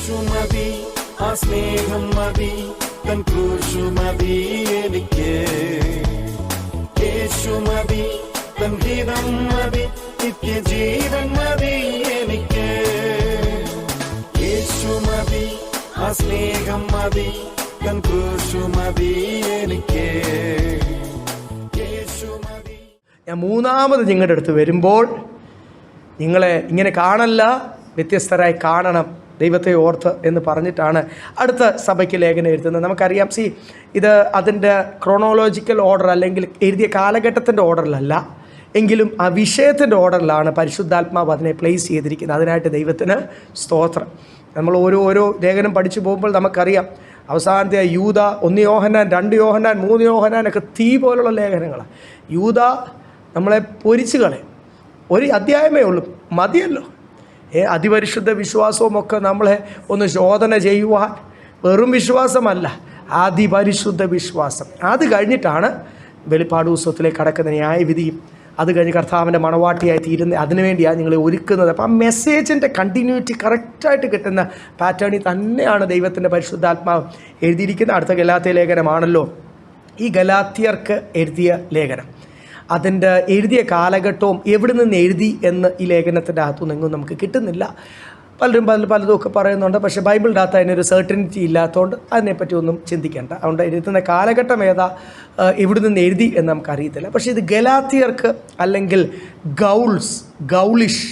യേശു മതി, ആ സ്നേഹം മതി, തൻ ക്രൂശു മതി എനിക്ക്. യേശു മതി, തൻ ഹിതം മതി, നിത്യജീവൻ മതി എനിക്ക്. യേശു മതി, ആ സ്നേഹം മതി, തൻ ക്രൂശു മതി എനിക്ക്. യേശു മതി. ഞാൻ മൂന്നാമത് നിങ്ങളുടെ അടുത്ത് വരുമ്പോൾ നിങ്ങളെ ഇങ്ങനെ കാണല്ല, വ്യത്യസ്തരായി കാണണം, ദൈവത്തെ ഓർത്ത് എന്ന് പറഞ്ഞിട്ടാണ് അടുത്ത സഭയ്ക്ക് ലേഖനം എഴുതുന്നത്. നമുക്കറിയാം, ഇത് അതിൻ്റെ ക്രോണോളജിക്കൽ ഓർഡർ അല്ലെങ്കിൽ എഴുതിയ കാലഘട്ടത്തിൻ്റെ ഓർഡറിലല്ല, എങ്കിലും ആ വിഷയത്തിൻ്റെ ഓർഡറിലാണ് പരിശുദ്ധാത്മാവ് അതിനെ പ്ലേസ് ചെയ്തിരിക്കുന്നത്. അതിനായിട്ട് ദൈവത്തിന് സ്തോത്രം. നമ്മൾ ഓരോ ലേഖനം പഠിച്ചു പോകുമ്പോൾ നമുക്കറിയാം, അവസാനത്തെ യൂദ, 1 യോഹന്നാൻ, 2 യോഹന്നാൻ, 3 യോഹന്നാൻ ഒക്കെ തീ പോലുള്ള ലേഖനങ്ങളാണ്. യൂദ നമ്മളെ പൊരിച്ചു കളയും. ഒരു അധ്യായമേ ഉള്ളൂ, മതിയല്ലോ. അതിപരിശുദ്ധ വിശ്വാസവുമൊക്കെ നമ്മളെ ഒന്ന് ശോധന ചെയ്യുവാൻ, വെറും വിശ്വാസമല്ല, അതിപരിശുദ്ധ വിശ്വാസം. അത് കഴിഞ്ഞിട്ടാണ് വെളിപ്പാട് പുസ്തകത്തിലേക്ക് കടക്കുന്ന ന്യായവിധിയും, അത് കഴിഞ്ഞ് കർത്താവിൻ്റെ മണവാട്ടിയായി തീരുന്ന, അതിനുവേണ്ടിയാണ് നിങ്ങളെ ഒരുക്കുന്നത്. അപ്പം ആ മെസ്സേജിൻ്റെ കണ്ടിന്യൂറ്റി കറക്റ്റായിട്ട് കിട്ടുന്ന പാറ്റേണിൽ തന്നെയാണ് ദൈവത്തിൻ്റെ പരിശുദ്ധാത്മാവ് എഴുതിയിരിക്കുന്നത്. അടുത്ത ഗലാത്യ ലേഖനമാണല്ലോ ഈ ഗലാത്യർക്ക് എഴുതിയ ലേഖനം. അതിൻ്റെ എഴുതിയ കാലഘട്ടവും എവിടെ നിന്ന് എഴുതി എന്ന് ഈ ലേഖനത്തിൻ്റെ അകത്തുനിന്ന് എങ്ങും നമുക്ക് കിട്ടുന്നില്ല. പലരും പലതുമൊക്കെ പറയുന്നുണ്ട്, പക്ഷേ ബൈബിളിൻ്റെ അകത്ത് അതിനൊരു സെർട്ടനിറ്റി ഇല്ലാത്തതുകൊണ്ട് അതിനെപ്പറ്റി ഒന്നും ചിന്തിക്കേണ്ട. അതുകൊണ്ട് എഴുതുന്ന കാലഘട്ടം ഏതാ, എവിടെ നിന്ന് എഴുതി എന്ന് നമുക്കറിയത്തില്ല. പക്ഷേ ഇത് ഗലാത്യർക്ക് അല്ലെങ്കിൽ ഗൗളിഷ്,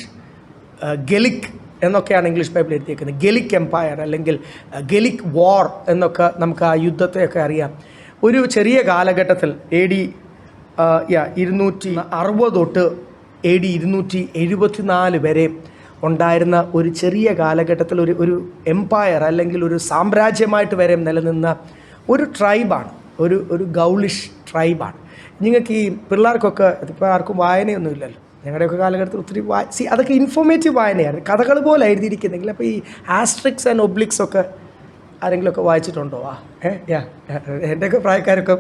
ഗലിക് എന്നൊക്കെയാണ് ഇംഗ്ലീഷ് ബൈബിൾ എഴുതിയിരിക്കുന്നത്. ഗലിക് എംപയർ അല്ലെങ്കിൽ ഗലിക് വാർ എന്നൊക്കെ നമുക്ക് ആ യുദ്ധത്തെയൊക്കെ അറിയാം. ഒരു ചെറിയ കാലഘട്ടത്തിൽ AD 260 തൊട്ട് AD 274 വരെ ഉണ്ടായിരുന്ന ഒരു ചെറിയ കാലഘട്ടത്തിൽ ഒരു എംപയർ അല്ലെങ്കിൽ ഒരു സാമ്രാജ്യമായിട്ട് വരെ നിലനിന്ന ഒരു ട്രൈബാണ്, ഒരു ഗൗളിഷ് ട്രൈബാണ്. നിങ്ങൾക്ക് ഈ പിള്ളേർക്കൊക്കെ, ഇപ്പോൾ ആർക്കും വായനയൊന്നുമില്ലല്ലോ, ഞങ്ങളുടെയൊക്കെ കാലഘട്ടത്തിൽ ഒത്തിരി അതൊക്കെ ഇൻഫോർമേറ്റീവ് വായനയാണ്, കഥകൾ പോലെ എഴുതിയിരിക്കുന്നെങ്കിൽ. അപ്പോൾ ഈ ആസ്ട്രിക്സ് ആൻഡ് ഒബ്ലിക്സ് ഒക്കെ ആരെങ്കിലുമൊക്കെ വായിച്ചിട്ടുണ്ടോ? എൻ്റെയൊക്കെ പ്രായക്കാരൊക്കെ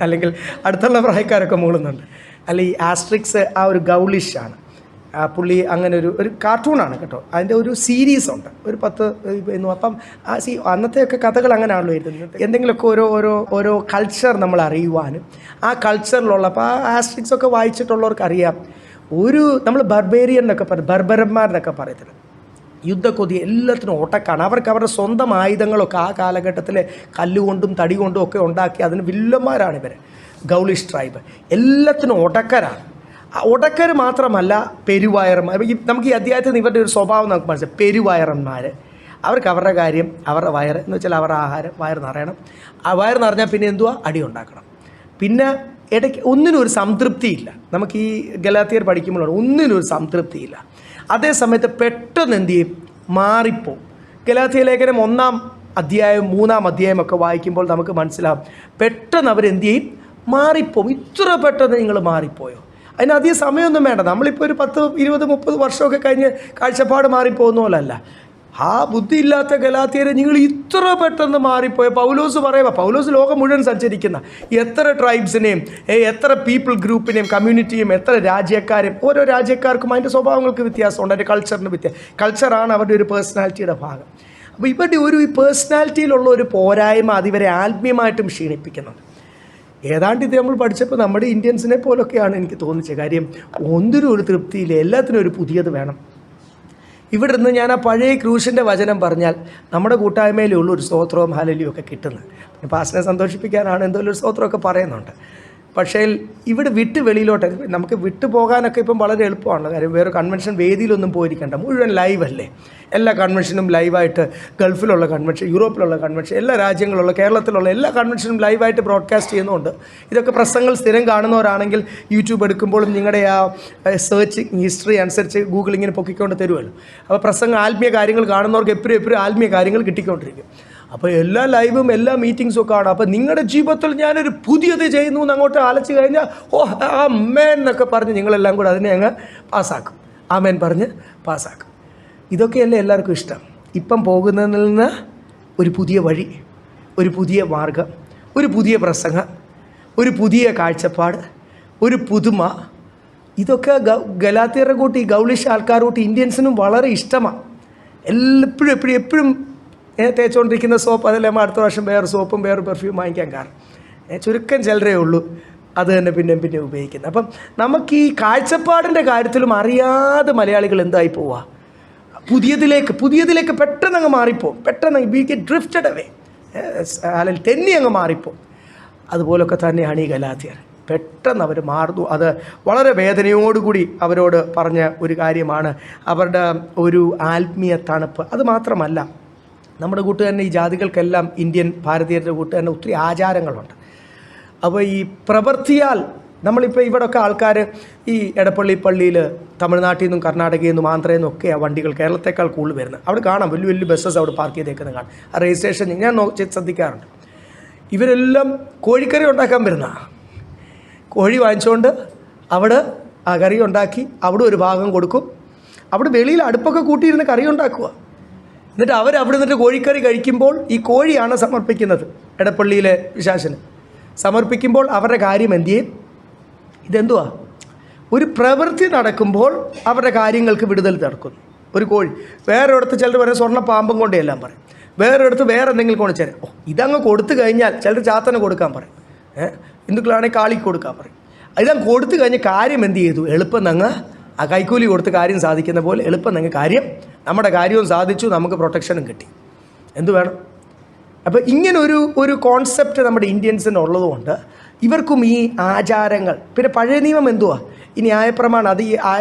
അല്ലെങ്കിൽ അടുത്തുള്ള പ്രായക്കാരൊക്കെ മൂളുന്നുണ്ട്. അല്ല, ഈ ആസ്ട്രിക്സ് ആ ഒരു ഗൗളിഷാണ്. പുള്ളി അങ്ങനെ ഒരു കാർട്ടൂണാണ് കേട്ടോ. അതിൻ്റെ ഒരു സീരീസ് ഉണ്ട്, ഒരു 10. അപ്പം അന്നത്തെയൊക്കെ കഥകൾ അങ്ങനെയാണല്ലോ എഴുതുന്നത്. എന്തെങ്കിലുമൊക്കെ ഓരോ കൾച്ചർ നമ്മൾ അറിയുവാനും ആ കൾച്ചറിലുള്ള, അപ്പോൾ ആ ആസ്ട്രിക്സ് ഒക്കെ വായിച്ചിട്ടുള്ളവർക്ക് അറിയാം, നമ്മൾ ബർബേറിയൻ എന്നൊക്കെ പറയും, ബർബരന്മാരെന്നൊക്കെ പറയത്തില്ല, യുദ്ധക്കൊതി, എല്ലാത്തിനും ഓട്ടക്കാണ്. അവർക്ക് അവരുടെ സ്വന്തം ആയുധങ്ങളൊക്കെ ആ കാലഘട്ടത്തിൽ കല്ലുകൊണ്ടും തടി കൊണ്ടും ഒക്കെ ഉണ്ടാക്കി, അതിന് വില്ലന്മാരാണ് ഇവർ, ഗൗളിഷ് ട്രൈബ്. എല്ലാത്തിനും ഒടക്കരാണ്. ഒടക്കർ മാത്രമല്ല, പെരുവയറന്മാർ. നമുക്ക് ഈ അധ്യായത്തിൽ ഇവരുടെ ഒരു സ്വഭാവം നമുക്ക് മനസ്സിലായി. പെരുവയറന്മാർ, അവർക്ക് അവരുടെ കാര്യം, അവരുടെ വയറ് എന്ന് വെച്ചാൽ അവരുടെ ആഹാരം, വയറ് നിറയണം. ആ വയറ് നിറഞ്ഞാൽ പിന്നെ എന്തുവാ, അടി ഉണ്ടാക്കണം. പിന്നെ ഇടയ്ക്ക് ഒന്നിനും ഒരു സംതൃപ്തിയില്ല. നമുക്ക് ഈ ഗലാത്യർ പഠിക്കുമ്പോഴാണ് ഒന്നിനും ഒരു സംതൃപ്തിയില്ല. അതേ സമയത്ത് പെട്ടെന്ന് എന്ത് ചെയ്യും, മാറിപ്പോവും. ഗലാത്യ ലേഖനം 1-ാം അധ്യായം 3-ാം അധ്യായം ഒക്കെ വായിക്കുമ്പോൾ നമുക്ക് മനസ്സിലാവും, പെട്ടെന്ന് അവരെന്ത് ചെയ്യും, മാറിപ്പോവും. ഇത്ര പെട്ടെന്ന് നിങ്ങൾ മാറിപ്പോയോ? അതിന് അധികം സമയമൊന്നും വേണ്ട. നമ്മളിപ്പോൾ ഒരു 10, 20, 30 വർഷമൊക്കെ കഴിഞ്ഞ് കാഴ്ചപ്പാട് മാറിപ്പോകുന്ന പോലല്ല. ആ ബുദ്ധിയില്ലാത്ത ഗലാത്യരെ നിങ്ങൾ ഇത്ര പെട്ടെന്ന് മാറിപ്പോയ പൗലോസ് പറയുക. പൗലോസ് ലോകം മുഴുവൻ സഞ്ചരിക്കുന്ന എത്ര ട്രൈബ്സിനെയും, എത്ര പീപ്പിൾ ഗ്രൂപ്പിനെയും, കമ്മ്യൂണിറ്റിയും, എത്ര രാജ്യക്കാരെയും, ഓരോ രാജ്യക്കാർക്കും അതിൻ്റെ സ്വഭാവങ്ങൾക്ക് വ്യത്യാസമുണ്ട്, അതിൻ്റെ കൾച്ചറിന് കൾച്ചറാണ് അവരുടെ ഒരു പേഴ്സണാലിറ്റിയുടെ ഭാഗം. അപ്പോൾ ഇവരുടെ ഈ പേഴ്സണാലിറ്റിയിലുള്ള ഒരു പോരായ്മ അതിവരെ ആത്മീയമായിട്ടും ക്ഷീണിപ്പിക്കുന്നുണ്ട്. ഏതാണ്ട് ഇത് നമ്മൾ പഠിച്ചപ്പോൾ നമ്മുടെ ഇന്ത്യൻസിനെ പോലൊക്കെയാണ് എനിക്ക് തോന്നിച്ചത്. കാര്യം ഒന്നിനും ഒരു തൃപ്തിയില്ല, എല്ലാത്തിനും ഒരു പുതിയത് വേണം. ഇവിടെ നിന്ന് ഞാൻ ആ പഴയ ക്രൂശിൻ്റെ വചനം പറഞ്ഞാൽ നമ്മുടെ കൂട്ടായ്മയിലുള്ള ഒരു സ്തോത്രവും ഹല്ലേലൂയയും ഒക്കെ കിട്ടുന്നത്. പിന്നെ പാസ്റ്ററിനെ സന്തോഷിപ്പിക്കാനാണ് എന്തെങ്കിലും ഒരു സ്തോത്രമൊക്കെ പറയുന്നുണ്ട്. പക്ഷേ ഇവിടെ വെളിയിലോട്ട് നമുക്ക് പോകാനൊക്കെ ഇപ്പം വളരെ എളുപ്പമാണ്. കാര്യം വേറെ കൺവെൻഷൻ വേദിയിലൊന്നും പോയിരിക്കണ്ട, മുഴുവൻ ലൈവല്ലേ. എല്ലാ കൺവെൻഷനും ലൈവായിട്ട്, ഗൾഫിലുള്ള കൺവെൻഷൻ, യൂറോപ്പിലുള്ള കൺവെൻഷൻ, എല്ലാ രാജ്യങ്ങളിലുള്ള, കേരളത്തിലുള്ള എല്ലാ കൺവെൻഷനും ലൈവായിട്ട് ബ്രോഡ്കാസ്റ്റ് ചെയ്യുന്നുണ്ട്. ഇതൊക്കെ പ്രസംഗങ്ങൾ സ്ഥിരം കാണുന്നവരാണെങ്കിൽ യൂട്യൂബ് എടുക്കുമ്പോഴും നിങ്ങളുടെ ആ സെർച്ച് ഹിസ്റ്ററി അനുസരിച്ച് ഗൂഗിൾ ഇങ്ങനെ പൊക്കിക്കൊണ്ട് തരുമല്ലോ. അപ്പോൾ പ്രസംഗം, ആത്മീയ കാര്യങ്ങൾ കാണുന്നവർക്ക് എപ്പോഴും ആത്മീയ കാര്യങ്ങൾ കിട്ടിക്കൊണ്ടിരിക്കും. അപ്പോൾ എല്ലാ ലൈവും എല്ലാ മീറ്റിങ്സും ഒക്കെ ആണ്. അപ്പോൾ നിങ്ങളുടെ ജീവിതത്തിൽ ഞാനൊരു പുതിയത് ചെയ്യുന്നു എന്ന് അങ്ങോട്ട് ആലോചിച്ച് കഴിഞ്ഞാൽ ആമേൻ എന്നൊക്കെ പറഞ്ഞ് നിങ്ങളെല്ലാം കൂടെ അതിനെ അങ്ങ് പാസ്സാക്കും. ആമേൻ പറഞ്ഞ് പാസ്സാക്കും. ഇതൊക്കെയല്ലേ എല്ലാവർക്കും ഇഷ്ടം. ഇപ്പം പോകുന്നതിൽ നിന്ന് ഒരു പുതിയ വഴി, ഒരു പുതിയ മാർഗം, ഒരു പുതിയ പ്രസംഗം, ഒരു പുതിയ കാഴ്ചപ്പാട്, ഒരു പുതുമ, ഇതൊക്കെ ഗലാത്യരുടെ കൂട്ടി, ഗൗളിഷ് ആൾക്കാർ കൂട്ടി ഇന്ത്യൻസിനും വളരെ ഇഷ്ടമാണ്. എപ്പോഴും തേച്ചുകൊണ്ടിരിക്കുന്ന സോപ്പ് അതെല്ലാം അടുത്ത വർഷം വേറെ സോപ്പും വേറെ പെർഫ്യൂം വാങ്ങിക്കാൻ കാരണം. ചുരുക്കം ചിലരേ ഉള്ളൂ അത് തന്നെ പിന്നെ ഉപയോഗിക്കുന്നത്. അപ്പം നമുക്ക് ഈ കാഴ്ചപ്പാടിൻ്റെ കാര്യത്തിലും അറിയാതെ മലയാളികൾ എന്തായി പോവുക, പുതിയതിലേക്ക് പെട്ടെന്ന് അങ്ങ് മാറിപ്പോവും. പെട്ടെന്ന് വി ഗെറ്റ് ഡ്രിഫ്റ്റഡ് അവേ, അല്ലെങ്കിൽ തെന്നി അങ്ങ് മാറിപ്പോവും. അതുപോലൊക്കെ തന്നെയാണ് ഈ ഗലാത്യർ. പെട്ടെന്ന് അവർ മാറുന്നു. അത് വളരെ വേദനയോടുകൂടി അവരോട് പറഞ്ഞ ഒരു കാര്യമാണ് അവരുടെ ഒരു ആത്മീയ തണുപ്പ്. അത് മാത്രമല്ല, നമ്മുടെ കൂട്ടുകാരനെ ഈ ജാതികൾക്കെല്ലാം ഇന്ത്യൻ ഭാരതീയരുടെ കൂട്ടുകാരന് ഒത്തിരി ആചാരങ്ങളുണ്ട്. അപ്പോൾ ഈ പ്രവൃത്തിയാൽ നമ്മളിപ്പോൾ ഇവിടെയൊക്കെ ആൾക്കാർ ഈ എടപ്പള്ളി പള്ളിയിൽ തമിഴ്നാട്ടിൽ നിന്നും കർണാടകയിൽ നിന്നും ആന്ധ്രയിൽ നിന്നും ഒക്കെയാണ് വണ്ടികൾ കേരളത്തേക്കാൾ കൂടുതൽ വരുന്നത്. അവിടെ കാണാം വലിയ വലിയ ബസ്സസ് അവിടെ പാർക്ക് ചെയ്തേക്കുന്നത് കാണാം. ആ രജിസ്ട്രേഷൻ ഞാൻ ശ്രദ്ധിക്കാറുണ്ട്. ഇവരെല്ലാം കോഴിക്കറി ഉണ്ടാക്കാൻ വരുന്ന, കോഴി വാങ്ങിച്ചുകൊണ്ട് അവിടെ ആ കറി ഉണ്ടാക്കി അവിടെ ഒരു ഭാഗം കൊടുക്കും. അവിടെ വെളിയിൽ അടുപ്പൊക്കെ കൂട്ടിയിരുന്ന് കറി ഉണ്ടാക്കുക. എന്നിട്ട് അവിടെ നിന്നിട്ട് കോഴിക്കറി കഴിക്കുമ്പോൾ ഈ കോഴിയാണ് സമർപ്പിക്കുന്നത്. എടപ്പള്ളിയിലെ വിശാസന് സമർപ്പിക്കുമ്പോൾ അവരുടെ കാര്യം എന്ത് ചെയ്യും? ഇതെന്തുവാ? ഒരു പ്രവൃത്തി നടക്കുമ്പോൾ അവരുടെ കാര്യങ്ങൾക്ക് വിടുതൽ നടക്കുന്നു. ഒരു കോഴി വേറൊരിടത്ത് ചിലർ പറയും സ്വർണ്ണ പാമ്പും കൊണ്ടേ എല്ലാം പറയും. വേറൊരിടത്ത് വേറെ എന്തെങ്കിലും കൊണ്ട് ചേരാം. ഇതങ്ങ് കൊടുത്തു കഴിഞ്ഞാൽ ചിലർ ചാത്തന് കൊടുക്കാൻ പറയും, ഹിന്ദുക്കളാണെങ്കിൽ കാളിക്ക് കൊടുക്കാൻ പറയും. ഇതങ്ങ് കൊടുത്തു കഴിഞ്ഞ് കാര്യം എന്ത് ചെയ്തു? എളുപ്പം അങ്ങ് ആ കൈക്കൂലി കൊടുത്ത് കാര്യം സാധിക്കുന്ന പോലെ എളുപ്പം അങ്ങ് കാര്യം, നമ്മുടെ കാര്യവും സാധിച്ചു, നമുക്ക് പ്രൊട്ടക്ഷനും കിട്ടി. എന്തു വേണം? അപ്പോൾ ഇങ്ങനെ ഒരു കോൺസെപ്റ്റ് നമ്മുടെ ഇന്ത്യൻസിന് ഉള്ളതുകൊണ്ട് ഇവർക്കും ഈ ആചാരങ്ങൾ, പിന്നെ പഴയ നിയമം എന്തുവാ, ഈ ന്യായപ്രമാണം, അത് ഈ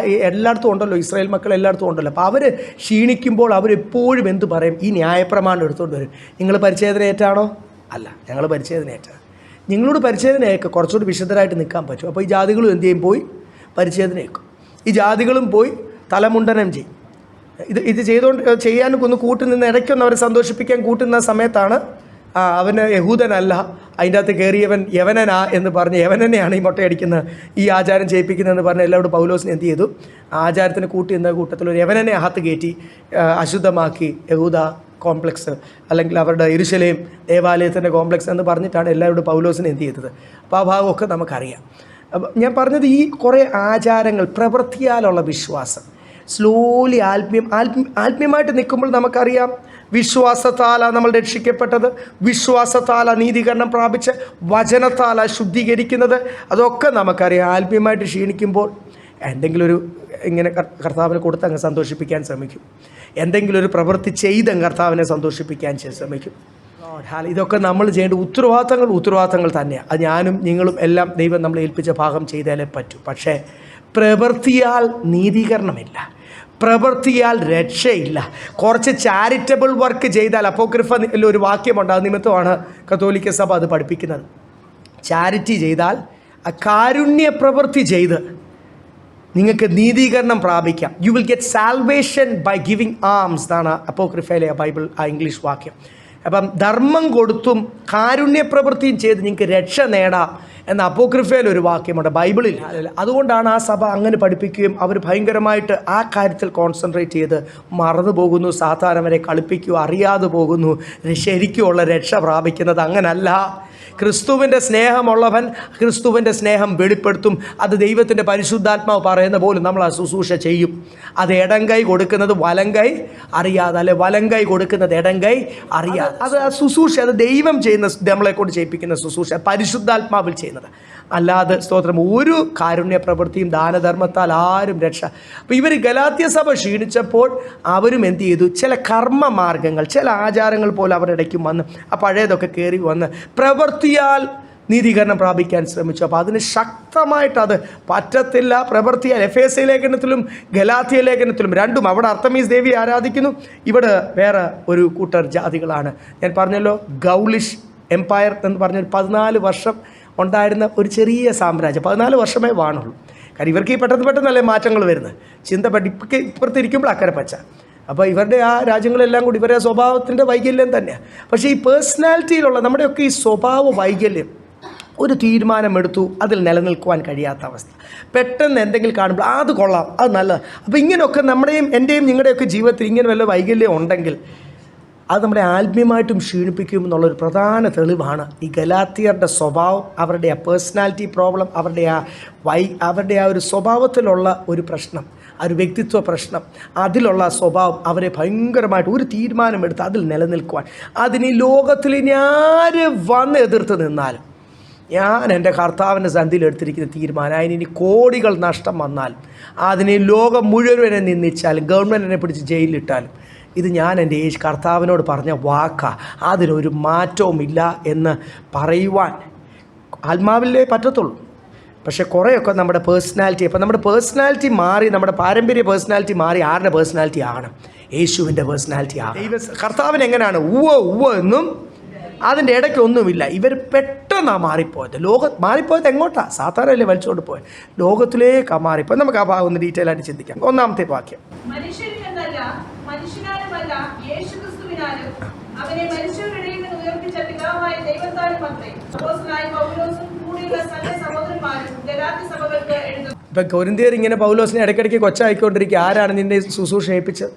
എല്ലായിടത്തും ഉണ്ടല്ലോ, ഇസ്രായേൽ മക്കൾ എല്ലായിടത്തും ഉണ്ടല്ലോ. അപ്പോൾ അവർ ക്ഷീണിക്കുമ്പോൾ അവരെപ്പോഴും എന്ത് പറയും? ഈ ന്യായപ്രമാണം എടുത്തുകൊണ്ട് വരും. നിങ്ങൾ പരിച്ഛേദന ഏറ്റാണോ? അല്ല, ഞങ്ങൾ പരിച്ഛേദന ഏറ്റാണ്. നിങ്ങളോട് പരിച്ഛേദന ഏൽക്കുക, കുറച്ചുകൂടി വിശുദ്ധരായിട്ട് നിൽക്കാൻ പറ്റും. അപ്പോൾ ഈ ജാതികളും എന്ത് ചെയ്യും? പോയി പരിച്ഛേദന ഏൽക്കും. ഈ ജാതികളും പോയി തലമുണ്ടനം ചെയ്യും. ഇത് ചെയ്യാൻ ഒന്ന് കൂട്ടുനിന്ന് ഇടയ്ക്കൊന്ന് അവരെ സന്തോഷിപ്പിക്കാൻ കൂട്ടുന്ന സമയത്താണ് അവന് യഹൂദനല്ല, അതിൻ്റെ അകത്ത് കയറിയവൻ യവനനാ എന്ന് പറഞ്ഞ് യവനെയാണ് ഈ മുട്ടയടിക്കുന്നത്, ഈ ആചാരം ചെയ്യിപ്പിക്കുന്നതെന്ന് പറഞ്ഞ് എല്ലാവരും പൗലോസിനെ എന്ത് ചെയ്തു? ആചാരത്തിന് കൂട്ടിയെന്ന കൂട്ടത്തിൽ ഒരു യവനെ അകത്ത് കയറ്റി അശുദ്ധമാക്കി യഹൂദ കോംപ്ലക്സ്, അല്ലെങ്കിൽ അവരുടെ യെരുശലേം ദേവാലയത്തിൻ്റെ കോംപ്ലക്സ് എന്ന് പറഞ്ഞിട്ടാണ് എല്ലാവരും പൗലോസിനെ എന്ത് ചെയ്തത്. അപ്പോൾ ആ ഭാഗമൊക്കെ നമുക്കറിയാം. അപ്പം ഞാൻ പറഞ്ഞത് ഈ കുറേ ആചാരങ്ങൾ, പ്രവൃത്തിയാലുള്ള വിശ്വാസം, സ്ലോലി ആത്മീയമായിട്ട് നിൽക്കുമ്പോൾ നമുക്കറിയാം വിശ്വാസത്താല നമ്മൾ രക്ഷിക്കപ്പെട്ടത്, വിശ്വാസത്താല നീതീകരണം പ്രാപിച്ച് വചനത്താല ശുദ്ധീകരിക്കുന്നത്, അതൊക്കെ നമുക്കറിയാം. ആത്മീയമായിട്ട് ക്ഷീണിക്കുമ്പോൾ എന്തെങ്കിലും ഒരു ഇങ്ങനെ കർത്താവിനെ കൊടുത്ത് അങ്ങ് സന്തോഷിപ്പിക്കാൻ ശ്രമിക്കും. എന്തെങ്കിലും ഒരു പ്രവൃത്തി ചെയ്ത് കർത്താവിനെ സന്തോഷിപ്പിക്കാൻ ശ്രമിക്കും. ഇതൊക്കെ നമ്മൾ ചെയ്യേണ്ട ഉത്തരവാദിത്തങ്ങൾ തന്നെയാണ്. അത് ഞാനും നിങ്ങളും എല്ലാം ദൈവം നമ്മളെ ഏൽപ്പിച്ച ഭാഗം ചെയ്താലേ പറ്റൂ. പക്ഷേ പ്രവൃത്തിയാൽ നീതീകരണമില്ല, പ്രവൃത്തിയാൽ രക്ഷയില്ല. കുറച്ച് ചാരിറ്റബിൾ വർക്ക് ചെയ്താൽ, അപ്പോക്രിഫ ഒരു വാക്യമുണ്ട്, അത് നിമിത്തമാണ് കത്തോലിക്ക സഭ അത് പഠിപ്പിക്കുന്നത്. ചാരിറ്റി ചെയ്താൽ, കാരുണ്യ പ്രവൃത്തി ചെയ്ത് നിങ്ങൾക്ക് നീതീകരണം പ്രാപിക്കാം. You will get salvation by giving alms എന്നാണ് അപ്പോക്രിഫയിലെ ബൈബിൾ ആ ഇംഗ്ലീഷ് വാക്യം. അപ്പം ധർമ്മം കൊടുത്തും കാരുണ്യ പ്രവൃത്തിയും ചെയ്ത് നിങ്ങൾക്ക് രക്ഷ നേടാം എന്ന അപ്പോക്രിഫയിൽ ഒരു വാക്യമുണ്ട്, ബൈബിളിൽ. അതുകൊണ്ടാണ് ആ സഭ അങ്ങനെ പഠിപ്പിക്കുകയും അവർ ഭയങ്കരമായിട്ട് ആ കാര്യത്തിൽ കോൺസെൻട്രേറ്റ് ചെയ്ത് മറന്നു പോകുന്നു. സാധാരണ വരെ കളിപ്പിക്കുകയോ അറിയാതെ പോകുന്നു. ശരിക്കുമുള്ള രക്ഷ പ്രാപിക്കുന്നത് അങ്ങനല്ല. ക്രിസ്തുവിൻ്റെ സ്നേഹമുള്ളവൻ ക്രിസ്തുവിൻ്റെ സ്നേഹം വെളിപ്പെടുത്തും. അത് ദൈവത്തിൻ്റെ പരിശുദ്ധാത്മാവ് പറയുന്ന പോലും നമ്മൾ ആ ശുശ്രൂഷ ചെയ്യും. അത് ഇടങ്കൈ കൊടുക്കുന്നത് വലങ്കൈ അറിയാതെ, അല്ലെ വലങ്കൈ കൊടുക്കുന്നത് ഇടങ്കൈ അറിയാതെ. അത് ആ ശുശ്രൂഷ, അത് ദൈവം ചെയ്യുന്ന, നമ്മളെ കൊണ്ട് ചെയ്യിപ്പിക്കുന്ന ശുശ്രൂഷ, പരിശുദ്ധാത്മാവിൽ ചെയ്യുന്നത്. അല്ലാതെ സ്തോത്രം ഒരു കാരുണ്യ പ്രവൃത്തിയും ദാനധർമ്മത്താൽ ആരും രക്ഷ. അപ്പോൾ ഇവർ ഗലാത്യ സഭ ക്ഷീണിച്ചപ്പോൾ അവരും എന്ത് ചെയ്തു? ചില കർമ്മ മാർഗങ്ങൾ, ചില ആചാരങ്ങൾ പോലെ അവരുടെ ഇടയ്ക്കും വന്ന് ആ പഴയതൊക്കെ കയറി വന്ന് പ്രവൃത്തിയാൽ നീതീകരണം പ്രാപിക്കാൻ ശ്രമിച്ചു. അപ്പോൾ അതിന് ശക്തമായിട്ട് അത് പറ്റത്തില്ല. പ്രവൃത്തിയാൽ എഫേസ്യ ലേഖനത്തിലും ഗലാത്യ ലേഖനത്തിലും രണ്ടും, അവിടെ അർത്തമീസ് ദേവി ആരാധിക്കുന്നു, ഇവിടെ വേറെ ഒരു കൂട്ടർ ജാതികളാണ്. ഞാൻ പറഞ്ഞല്ലോ, ഗൗളിഷ് എംപയർ എന്ന് പറഞ്ഞൊരു 14 വർഷം ഉണ്ടായിരുന്ന ഒരു ചെറിയ സാമ്രാജ്യം, 14 വർഷമേ വാണുള്ളൂ. കാരണം ഇവർക്ക് ഈ പെട്ടെന്നല്ലേ മാറ്റങ്ങൾ വരുന്നത്. ചിന്ത ഇപ്പുറത്തിരിക്കുമ്പോൾ അക്കരെ പച്ച. അപ്പോൾ ഇവരുടെ ആ രാജ്യങ്ങളെല്ലാം കൂടി ഇവരുടെ സ്വഭാവത്തിൻ്റെ വൈകല്യം തന്നെയാണ്. പക്ഷേ ഈ പേഴ്സണാലിറ്റിയിലുള്ള നമ്മുടെയൊക്കെ ഈ സ്വഭാവ വൈകല്യം, ഒരു തീരുമാനമെടുത്തു, അതിൽ നിലനിൽക്കുവാൻ കഴിയാത്ത അവസ്ഥ, പെട്ടെന്ന് എന്തെങ്കിലും കാണുമ്പോൾ അത് കൊള്ളാം, അത് നല്ലത്. അപ്പോൾ ഇങ്ങനെയൊക്കെ എൻ്റെയും നിങ്ങളുടെയൊക്കെ ജീവിതത്തിൽ ഇങ്ങനെ വല്ല വൈകല്യം ഉണ്ടെങ്കിൽ അത് നമ്മളെ ആത്മീയമായിട്ടും ക്ഷീണിപ്പിക്കും എന്നുള്ളൊരു പ്രധാന തെളിവാണ് ഈ ഗലാത്യരുടെ സ്വഭാവം, അവരുടെ ആ പേഴ്സണാലിറ്റി പ്രോബ്ലം, അവരുടെ ആ ഒരു സ്വഭാവത്തിലുള്ള ഒരു പ്രശ്നം. ആ ഒരു വ്യക്തിത്വ പ്രശ്നം, അതിലുള്ള സ്വഭാവം അവരെ ഭയങ്കരമായിട്ട് ഒരു തീരുമാനമെടുത്ത് അതിൽ നിലനിൽക്കുവാൻ, അതിന് ഈ ലോകത്തിൽ ഇനി ആര് വന്ന് എതിർത്ത് നിന്നാലും ഞാൻ എൻ്റെ കർത്താവിൻ്റെ സന്ധിയിൽ എടുത്തിരിക്കുന്ന തീരുമാനം, അതിന് ഇനി കോടികൾ നഷ്ടം വന്നാലും, അതിന് ലോകം മുഴുവനെ നിന്ദിച്ചാലും, ഗവൺമെൻറ്റിനെ പിടിച്ച് ജയിലിലിട്ടാലും, ഇത് ഞാൻ എൻ്റെ കർത്താവിനോട് പറഞ്ഞ വാക്കാ, അതിനൊരു മാറ്റവുമില്ല എന്ന് പറയുവാൻ ആത്മാവിലേ പറ്റത്തുള്ളൂ. പക്ഷേ കുറേയൊക്കെ നമ്മുടെ പേഴ്സണാലിറ്റി, അപ്പം നമ്മുടെ പേഴ്സണാലിറ്റി മാറി, നമ്മുടെ പാരമ്പര്യ പേഴ്സണാലിറ്റി മാറി ആരുടെ പേഴ്സണാലിറ്റി ആണ്? യേശുവിൻ്റെ പേഴ്സണാലിറ്റി ആണ്. കർത്താവിന് എങ്ങനെയാണ് ഉവ്വ് എന്നും അതിൻ്റെ ഇടയ്ക്കൊന്നുമില്ല. ഇവർ പെട്ടെന്നാണ് മാറിപ്പോയത്. മാറിപ്പോയത് എങ്ങോട്ടാണ്? സാധാരണയല്ലേ വലിച്ചുകൊണ്ട് പോയത്, ലോകത്തിലേക്കാണ് മാറിപ്പോയത്. നമുക്ക് ആ ഭാഗം ഒന്ന് ഡീറ്റെയിൽ ആയിട്ട് ചിന്തിക്കാം. ഒന്നാമത്തെ വാക്യം, അവനെ മനുഷ്യരുടെയിൽ നിന്ന് ഉയർപ്പിച്ച പിതാവായ ദൈവത്താലും അത്രേ അപ്പോസ്തലനായ പൗലോസും കൂടെയുള്ള സകല സഹോദരന്മാരും ഗലാത്യ സഭകൾക്ക് എഴുതുന്നു. ഇപ്പം കൊരിന്ത്യർ ഇങ്ങനെ പൗലോസിനെ ഇടയ്ക്കിടയ്ക്ക് കൊച്ചായിക്കൊണ്ടിരിക്കുക. ആരാണ് നിന്നെ ശുശ്രൂഷ ഏൽപ്പിച്ചത്?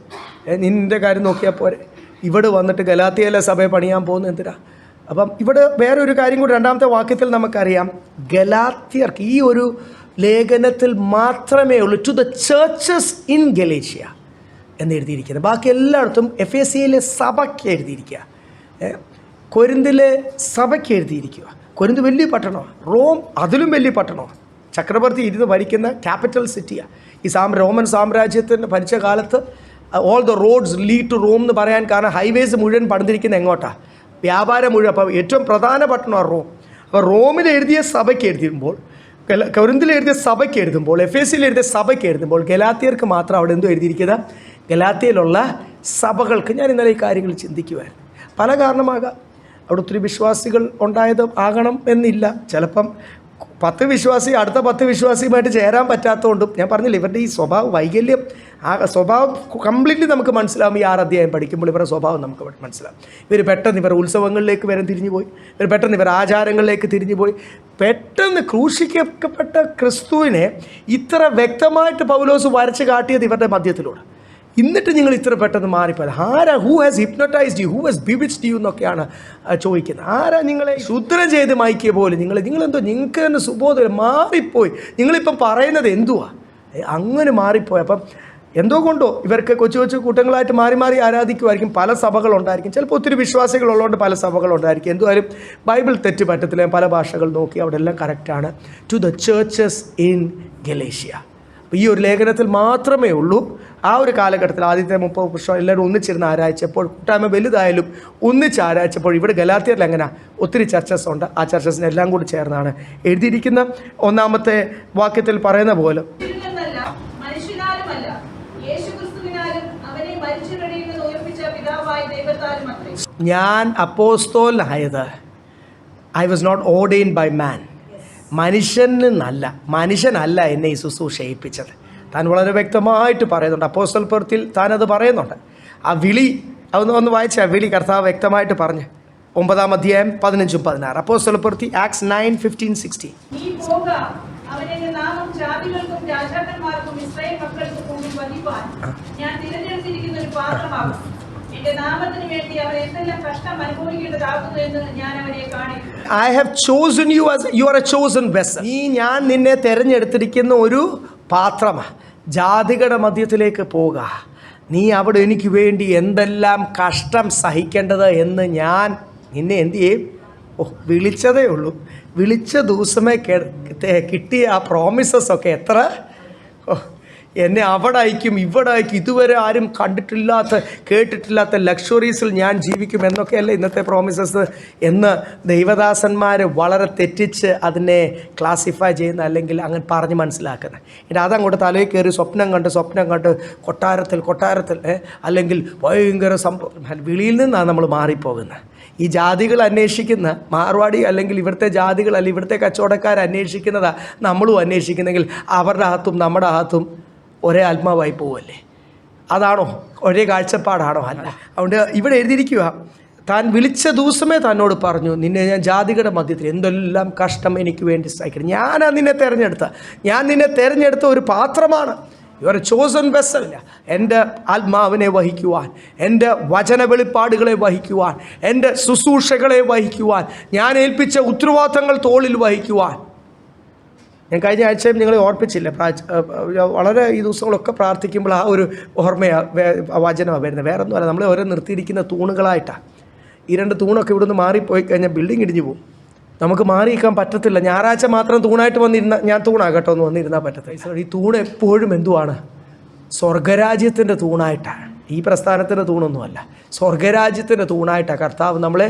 നിൻ്റെ കാര്യം നോക്കിയാൽ പോരെ. ഇവിടെ വന്നിട്ട് ഗലാത്യയിലെ സഭയെ പണിയാൻ പോകുന്നത് എന്തിനാ? അപ്പം ഇവിടെ വേറൊരു കാര്യം കൂടി രണ്ടാമത്തെ വാക്യത്തിൽ നമുക്കറിയാം. ഗലാത്യർക്ക് ഈ ഒരു ലേഖനത്തിൽ മാത്രമേ ഉള്ളൂ to the churches in Galatia എന്ന് എഴുതിയിരിക്കുന്നത്. ബാക്കി എല്ലായിടത്തും എഫേസ്യയിലെ സഭയ്ക്ക് എഴുതിയിരിക്കുക, കൊരിന്തിലെ സഭയ്ക്ക് എഴുതിയിരിക്കുക. കൊരിന്ത് വലിയ പട്ടണമാണ്, റോം അതിലും വലിയ പട്ടണമാണ്. ചക്രവർത്തി ഇരുന്ന് ഭരിക്കുന്ന ക്യാപിറ്റൽ സിറ്റിയാണ്. ഈ റോമൻ സാമ്രാജ്യത്തിന് ഭരിച്ച കാലത്ത് all the roads lead to Rome എന്ന് പറയാൻ കാരണം ഹൈവേസ് മുഴുവൻ പണിതിരിക്കുന്ന എങ്ങോട്ടാണ്? വ്യാപാരം മുഴുവൻ. അപ്പോൾ ഏറ്റവും പ്രധാന പട്ടണമാണ് റോം. അപ്പോൾ റോമിൽ എഴുതിയ സഭയ്ക്ക് എഴുതുമ്പോൾ, കൊരിന്തിൽ എഴുതിയ സഭയ്ക്ക് എഴുതുമ്പോൾ, എഫേസ്യയിൽ എഴുതിയ സഭയ്ക്ക് എഴുതുമ്പോൾ, ഗലാത്യർക്ക് മാത്രം അവിടെ എന്തോ എഴുതിയിരിക്കുന്നത്? ഗലാത്യയിലുള്ള സഭകൾക്ക്. ഞാൻ ഇന്നലെ ഈ കാര്യങ്ങൾ ചിന്തിക്കുമായിരുന്നു. പല കാരണമാകാം. അവിടെ ഒത്തിരി വിശ്വാസികൾ ഉണ്ടായത് ആകണം എന്നില്ല. ചിലപ്പം 10 വിശ്വാസി അടുത്ത 10 വിശ്വാസിയുമായിട്ട് ചേരാൻ പറ്റാത്തതുകൊണ്ടും, ഞാൻ പറഞ്ഞില്ല ഇവരുടെ ഈ സ്വഭാവ വൈകല്യം, ആ സ്വഭാവം കംപ്ലീറ്റ്ലി നമുക്ക് മനസ്സിലാവും. ഈ 6 അധ്യായം പഠിക്കുമ്പോൾ ഇവരുടെ സ്വഭാവം നമുക്ക് മനസ്സിലാവും. ഇവർ പെട്ടെന്ന് ഇവർ ഉത്സവങ്ങളിലേക്ക് വരെ തിരിഞ്ഞുപോയി, ഇവർ പെട്ടെന്ന് ഇവർ ആചാരങ്ങളിലേക്ക് തിരിഞ്ഞുപോയി. പെട്ടെന്ന് ക്രൂശിക്കപ്പെട്ട ക്രിസ്തുവിനെ ഇത്ര വ്യക്തമായിട്ട് പൗലോസ് വരച്ച് കാട്ടിയത് ഇവരുടെ മധ്യത്തിലൂടെ. എന്നിട്ട് നിങ്ങൾ ഇത്ര പെട്ടെന്ന് മാറിപ്പോയത് ആരാ? Who has hypnotised you, who has bewitched you എന്നൊക്കെയാണ് ചോദിക്കുന്നത്. ആരാ നിങ്ങളെ ശുദ്രം ചെയ്ത് മയക്കിയ പോലെ? നിങ്ങളെന്തോ നിങ്ങൾക്ക് തന്നെ സുബോധം മാറിപ്പോയി. നിങ്ങളിപ്പം പറയുന്നത് എന്തുവാ? അങ്ങനെ മാറിപ്പോയി. അപ്പം എന്തോ കൊണ്ടോ ഇവർക്ക് കൊച്ചു കൊച്ചു കൂട്ടങ്ങളായിട്ട് മാറി മാറി ആരാധിക്കുമായിരിക്കും. പല സഭകളുണ്ടായിരിക്കും. ചിലപ്പോൾ ഒത്തിരി വിശ്വാസികളുള്ളതുകൊണ്ട് പല സഭകളുണ്ടായിരിക്കും. എന്തുമായാലും ബൈബിൾ തെറ്റ് പറ്റത്തില്ല. പല ഭാഷകൾ നോക്കി അവിടെ എല്ലാം കറക്റ്റാണ്. To the churches in Galatia. ഈ ഒരു ലേഖനത്തിൽ മാത്രമേ ഉള്ളൂ ആ ഒരു കാലഘട്ടത്തിൽ ആദ്യത്തെ 30 വർഷം എല്ലാവരും ഒന്നിച്ചിരുന്ന് ആരാധിച്ചപ്പോൾ, കൂട്ടായ്മ വലുതായാലും ഒന്നിച്ച് ആരാധിച്ചപ്പോൾ. ഇവിടെ ഗലാത്യരിൽ എങ്ങനെ ഒത്തിരി ചർച്ചസ് ഉണ്ട്. ആ ചർച്ചസിനെല്ലാം കൂടി ചേർന്നാണ് എഴുതിയിരിക്കുന്ന. ഒന്നാമത്തെ വാക്യത്തിൽ പറയുന്ന പോലെ, ഞാൻ അപ്പോസ്തലനായത് I was not ordained by man. മനുഷ്യനല്ല എന്നെ ഈ ശുശ്രൂഷ ഏൽപ്പിച്ചത്. താൻ വളരെ വ്യക്തമായിട്ട് പറയുന്നുണ്ട്. അപ്പോസ്തല പ്രവൃത്തിയിൽ താനത് പറയുന്നുണ്ട്. ആ വിളി ഒന്ന് വായിച്ച ആ വിളി കർത്താവ് വ്യക്തമായിട്ട് പറഞ്ഞ് 9-ാം അധ്യായം 15-16 അപ്പോസ്തല പ്രവൃത്തി acts 9:15-16. I have chosen you as you are a chosen vessel. ഞാൻ നിന്നെ തിരഞ്ഞെടുത്തിരിക്കുന്ന ഒരു പാത്രമാണ്. ജാതികളുടെ മധ്യത്തിലേക്ക് പോവുക. നീ അവിടെ എനിക്ക് വേണ്ടി എന്തെല്ലാം കഷ്ടം സഹിക്കേണ്ടത് എന്ന് ഞാൻ നിന്നെ എന്ത് ചെയ്യും? വിളിച്ചതേ ഉള്ളൂ. വിളിച്ച ദിവസമേ കിട്ടിയ ആ പ്രോമിസസൊക്കെ എത്ര എന്നെ അവിടെ അയക്കും, ഇവിടെ അയക്കും, ഇതുവരെ ആരും കണ്ടിട്ടില്ലാത്ത കേട്ടിട്ടില്ലാത്ത ലക്ഷറീസിൽ ഞാൻ ജീവിക്കും എന്നൊക്കെയല്ലേ ഇന്നത്തെ പ്രോമിസസ് എന്ന് ദൈവദാസന്മാർ വളരെ തെറ്റിച്ച് അതിനെ ക്ലാസിഫൈ ചെയ്യുന്ന, അല്ലെങ്കിൽ അങ്ങനെ പറഞ്ഞ് മനസ്സിലാക്കുന്നത്. ഇനി അതങ്ങോട്ട് തലയിൽ കയറി സ്വപ്നം കണ്ട് കൊട്ടാരത്തിൽ അല്ലെങ്കിൽ ഭയങ്കര സംഭവം വിളിയിൽ നിന്നാണ് നമ്മൾ മാറിപ്പോകുന്നത്. ഈ ജാതികൾ അന്വേഷിക്കുന്ന മാർവാടി അല്ലെങ്കിൽ ഇവിടുത്തെ ജാതികൾ അല്ലെങ്കിൽ ഇവിടുത്തെ കച്ചവടക്കാർ അന്വേഷിക്കുന്നതാണ് നമ്മളും അന്വേഷിക്കുന്നെങ്കിൽ അവരുടെ അകത്തും നമ്മുടെ അകത്തും ഒരേ ആത്മാവായി പോവല്ലേ? അതാണോ? ഒരേ കാഴ്ചപ്പാടാണോ? അല്ല. അതുകൊണ്ട് ഇവിടെ എഴുതിയിരിക്കുക, താൻ വിളിച്ച ദിവസമേ തന്നോട് പറഞ്ഞു, നിന്നെ ഞാൻ ജാതികളുടെ മധ്യത്തിൽ എന്തെല്ലാം കഷ്ടം എനിക്ക് വേണ്ടി സഹിക്കണം. ഞാൻ നിന്നെ തിരഞ്ഞെടുത്ത ഒരു പാത്രമാണ്. You are a chosen vessel. എൻ്റെ ആത്മാവിനെ വഹിക്കുവാൻ, എൻ്റെ വചന വെളിപ്പാടുകളെ വഹിക്കുവാൻ, എൻ്റെ ശുശ്രൂഷകളെ വഹിക്കുവാൻ, ഞാൻ ഏൽപ്പിച്ച ഉത്തരവാദിത്തങ്ങൾ തോളിൽ വഹിക്കുവാൻ ഞാൻ കഴിഞ്ഞ ആഴ്ചയും നിങ്ങളെ ഓർപ്പിച്ചില്ല, വളരെ ഈ ദിവസങ്ങളൊക്കെ പ്രാർത്ഥിക്കുമ്പോൾ ആ ഒരു വചനമാണ് വരുന്നത്. വേറെ ഒന്നുമല്ല, നമ്മളെ ഓരോ നിർത്തിയിരിക്കുന്ന തൂണുകളായിട്ടാണ്. ഈ 2 തൂണൊക്കെ ഇവിടെ നിന്ന് മാറിപ്പോയി കഴിഞ്ഞാൽ ബിൽഡിംഗ് ഇടിഞ്ഞു പോകും. നമുക്ക് മാറിയിരിക്കാൻ പറ്റത്തില്ല. ഞായറാഴ്ച മാത്രം തൂണായിട്ട് വന്നിരുന്ന, ഞാൻ തൂണാകട്ടോ ഒന്ന് വന്നിരുന്നാൽ പറ്റത്തില്ല. ഈ തൂണ് എപ്പോഴും എന്തുവാണ്? സ്വർഗരാജ്യത്തിൻ്റെ തൂണായിട്ടാണ്. ഈ പ്രസ്ഥാനത്തിൻ്റെ തൂണൊന്നുമല്ല, സ്വർഗരാജ്യത്തിൻ്റെ തൂണായിട്ടാണ് കർത്താവ് നമ്മളെ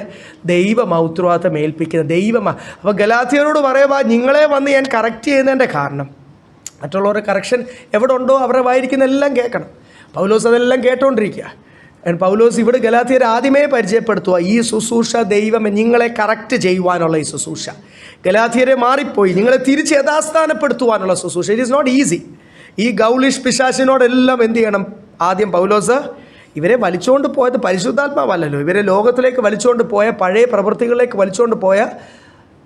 ദൈവമൗത്രവാദം ഏൽപ്പിക്കുന്ന ദൈവമാണ്. അപ്പോൾ ഗലാത്യരോട് പറയുക, നിങ്ങളെ വന്ന് ഞാൻ കറക്റ്റ് ചെയ്യുന്നതിൻ്റെ കാരണം, മറ്റുള്ളവരുടെ കറക്ഷൻ എവിടെ ഉണ്ടോ അവരുടെ വായിരിക്കുന്ന എല്ലാം കേൾക്കണം. പൗലോസ് അതെല്ലാം കേട്ടോണ്ടിരിക്കുക. പൗലോസ് ഇവിടെ ഗലാത്യരെ ആദ്യമേ പരിചയപ്പെടുത്തുക, ഈ ശുശ്രൂഷ ദൈവം നിങ്ങളെ കറക്റ്റ് ചെയ്യുവാനുള്ള ഈ ശുശ്രൂഷ, ഗലാത്യരെ മാറിപ്പോയി നിങ്ങളെ തിരിച്ച് യഥാസ്ഥാനപ്പെടുത്തുവാനുള്ള ശുശ്രൂഷ. It is not easy. ഈ ഗൗളിഷ് പിശാചിനോടെല്ലാം എന്ത് ചെയ്യണം? ആദ്യം പൗലോസ് ഇവരെ വലിച്ചുകൊണ്ട് പോയത് പരിശുദ്ധാത്മാവല്ലല്ലോ, ഇവരെ ലോകത്തിലേക്ക് വലിച്ചുകൊണ്ട് പോയ, പഴയ പ്രവൃത്തികളിലേക്ക് വലിച്ചുകൊണ്ട് പോയ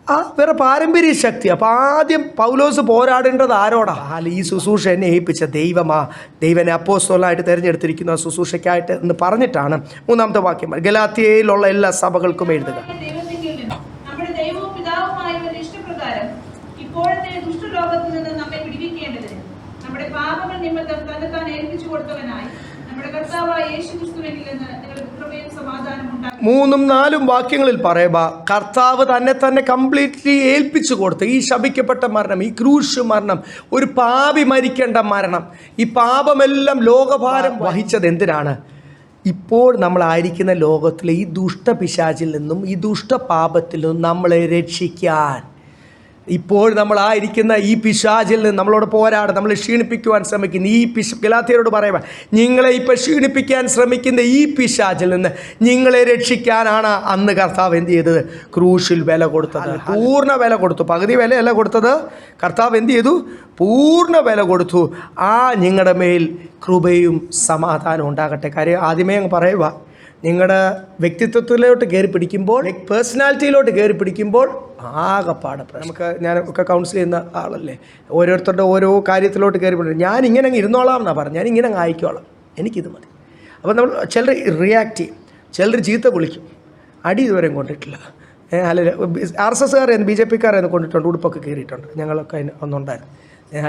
ആ വേറെ പാരമ്പര്യ ശക്തി. അപ്പോൾ ആദ്യം പൗലോസ് പോരാടേണ്ടത് ആരോടാ? ഈ ശുശ്രൂഷ എന്നെ ഏൽപ്പിച്ച ദൈവമാ, ദൈവനെ അപ്പോസ്തലനായിട്ട് തിരഞ്ഞെടുത്തിരിക്കുന്ന ശുശ്രൂഷയ്ക്കായിട്ട് എന്ന് പറഞ്ഞിട്ടാണ് 3-ാമത്തെ വാക്യം ഗലാത്യയിലുള്ള എല്ലാ സഭകൾക്കും എഴുതുക. നമ്മുടെ പാപങ്ങൾ നിമിത്തം തന്നെത്താൻ ഏൽപ്പിച്ചു കൊടുത്തവനായി നമ്മുടെ കർത്താവായ യേശുക്രിസ്തുവിൽ നിന്ന് നിങ്ങൾക്ക് കൃപയും സമാധാനവും ഉണ്ടാകട്ടെ. 3-4 വാക്യങ്ങളിൽ പറയുക, കർത്താവ് തന്നെ കംപ്ലീറ്റ്ലി ഏൽപ്പിച്ചു കൊടുത്ത് ഈ ശപിക്കപ്പെട്ട മരണം, ഈ ക്രൂശ് മരണം, ഒരു പാപി മരിക്കേണ്ട മരണം, ഈ പാപമെല്ലാം ലോകഭാരം വഹിച്ചത് എന്തിനാണ്? ഇപ്പോൾ നമ്മളായിരിക്കുന്ന ലോകത്തിലെ ഈ ദുഷ്ടപിശാചിൽ നിന്നും ഈ ദുഷ്ടപാപത്തിൽ നിന്നും നമ്മളെ രക്ഷിക്കാൻ. ഇപ്പോൾ നമ്മളായിരിക്കുന്ന ഈ പിശാചിൽ നിന്ന് നമ്മളോട് പോരാടും, നമ്മളെ ക്ഷീണിപ്പിക്കുവാൻ ശ്രമിക്കുന്ന ഈ ഗലാത്യരോട് പറയുക, നിങ്ങളെ ഇപ്പോൾ ക്ഷീണിപ്പിക്കാൻ ശ്രമിക്കുന്ന ഈ പിശാചിൽ നിന്ന് നിങ്ങളെ രക്ഷിക്കാനാണ് അന്ന് കർത്താവ് എന്ത് ചെയ്തത്? ക്രൂശിൽ വില കൊടുത്തത്. പൂർണ്ണ വില കൊടുത്തു. പകുതി വിലയല്ല കൊടുത്തത്. കർത്താവ് എന്ത് ചെയ്തു? പൂർണ്ണ വില കൊടുത്തു. നിങ്ങളുടെ മേൽ കൃപയും സമാധാനവും ഉണ്ടാകട്ടെ. കാര്യം ആദ്യമേ അങ്ങ് പറയുക, നിങ്ങളുടെ വ്യക്തിത്വത്തിലോട്ട് കയറി പിടിക്കുമ്പോൾ, പേഴ്സണാലിറ്റിയിലോട്ട് കയറി പിടിക്കുമ്പോൾ ആകെപ്പാട് നമുക്ക്, ഞാനൊക്കെ കൗൺസിൽ ചെയ്യുന്ന ആളല്ലേ, ഓരോരുത്തരുടെ ഓരോ കാര്യത്തിലോട്ട് കയറി പിടിക്കും. ഞാൻ ഇങ്ങനെ അങ്ങ് ഇരുന്നോളാം എന്നാണ് പറഞ്ഞത്, ഞാൻ ഇങ്ങനെ അങ്ങ് ആയിക്കോളാം, എനിക്കിത് മതി. അപ്പോൾ നമ്മൾ ചിലർ റിയാക്ട് ചെയ്യും, ചിലർ ചീത്ത വിളിക്കും. അടി ഇതുവരെയും കൊണ്ടിട്ടില്ല. അല്ലല്ല, RSSകാരെന്ന് BJPക്കാരെന്ന് കൊണ്ടിട്ടുണ്ട്, ഉടുപ്പൊക്കെ കയറിയിട്ടുണ്ട്, ഞങ്ങളൊക്കെ അതിന് ഒന്നുണ്ടായിരുന്നു.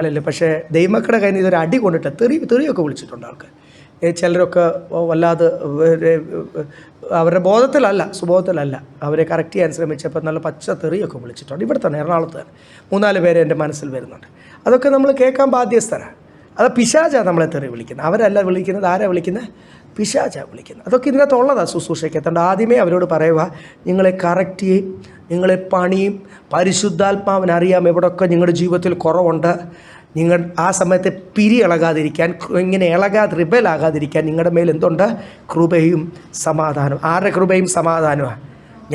അല്ലല്ല, പക്ഷേ ദൈവമക്കളുടെ കയ്യിൽ നിന്ന് ഇതൊരു അടി കൊണ്ടിട്ട് തെറിയൊക്കെ വിളിച്ചിട്ടുണ്ട് ആൾക്ക്. ചിലരൊക്കെ വല്ലാതെ അവരുടെ ബോധത്തിലല്ല, സുബോധത്തിലല്ല, അവരെ കറക്റ്റ് ചെയ്യാൻ ശ്രമിച്ചപ്പോൾ നല്ല പച്ച തെറിയൊക്കെ വിളിച്ചിട്ടുണ്ട്. ഇവിടെ തന്നെ എറണാകുളത്ത് തന്നെ 3-4 പേരെ എൻ്റെ മനസ്സിൽ വരുന്നുണ്ട്. അതൊക്കെ നമ്മൾ കേൾക്കാൻ ബാധ്യസ്ഥരാണ്. അത് പിശാചാണ് നമ്മളെ തെറി വിളിക്കുന്നത്. അവരല്ല വിളിക്കുന്നത്. ആരാ വിളിക്കുന്നത്? പിശാചാണ് വിളിക്കുന്നത്. അതൊക്കെ ഇതിനകത്തുള്ളതാണ്. ശുശ്രൂഷയ്ക്ക് എത്തേണ്ട ആദ്യമേ അവരോട് പറയുക, നിങ്ങളെ കറക്റ്റ് ചെയ്യും, നിങ്ങളെ പണിയും. പരിശുദ്ധാത്മാവിനറിയാം എവിടെയൊക്കെ നിങ്ങളുടെ ജീവിതത്തിൽ കുറവുണ്ട്. നിങ്ങൾ ആ സമയത്ത് ഇളകാതിരിക്കാൻ, ഇങ്ങനെ റിബലാകാതിരിക്കാൻ നിങ്ങളുടെ മേൽ എന്തുണ്ട്? കൃപയും സമാധാനം. ആരുടെ കൃപയും സമാധാനമാണ്?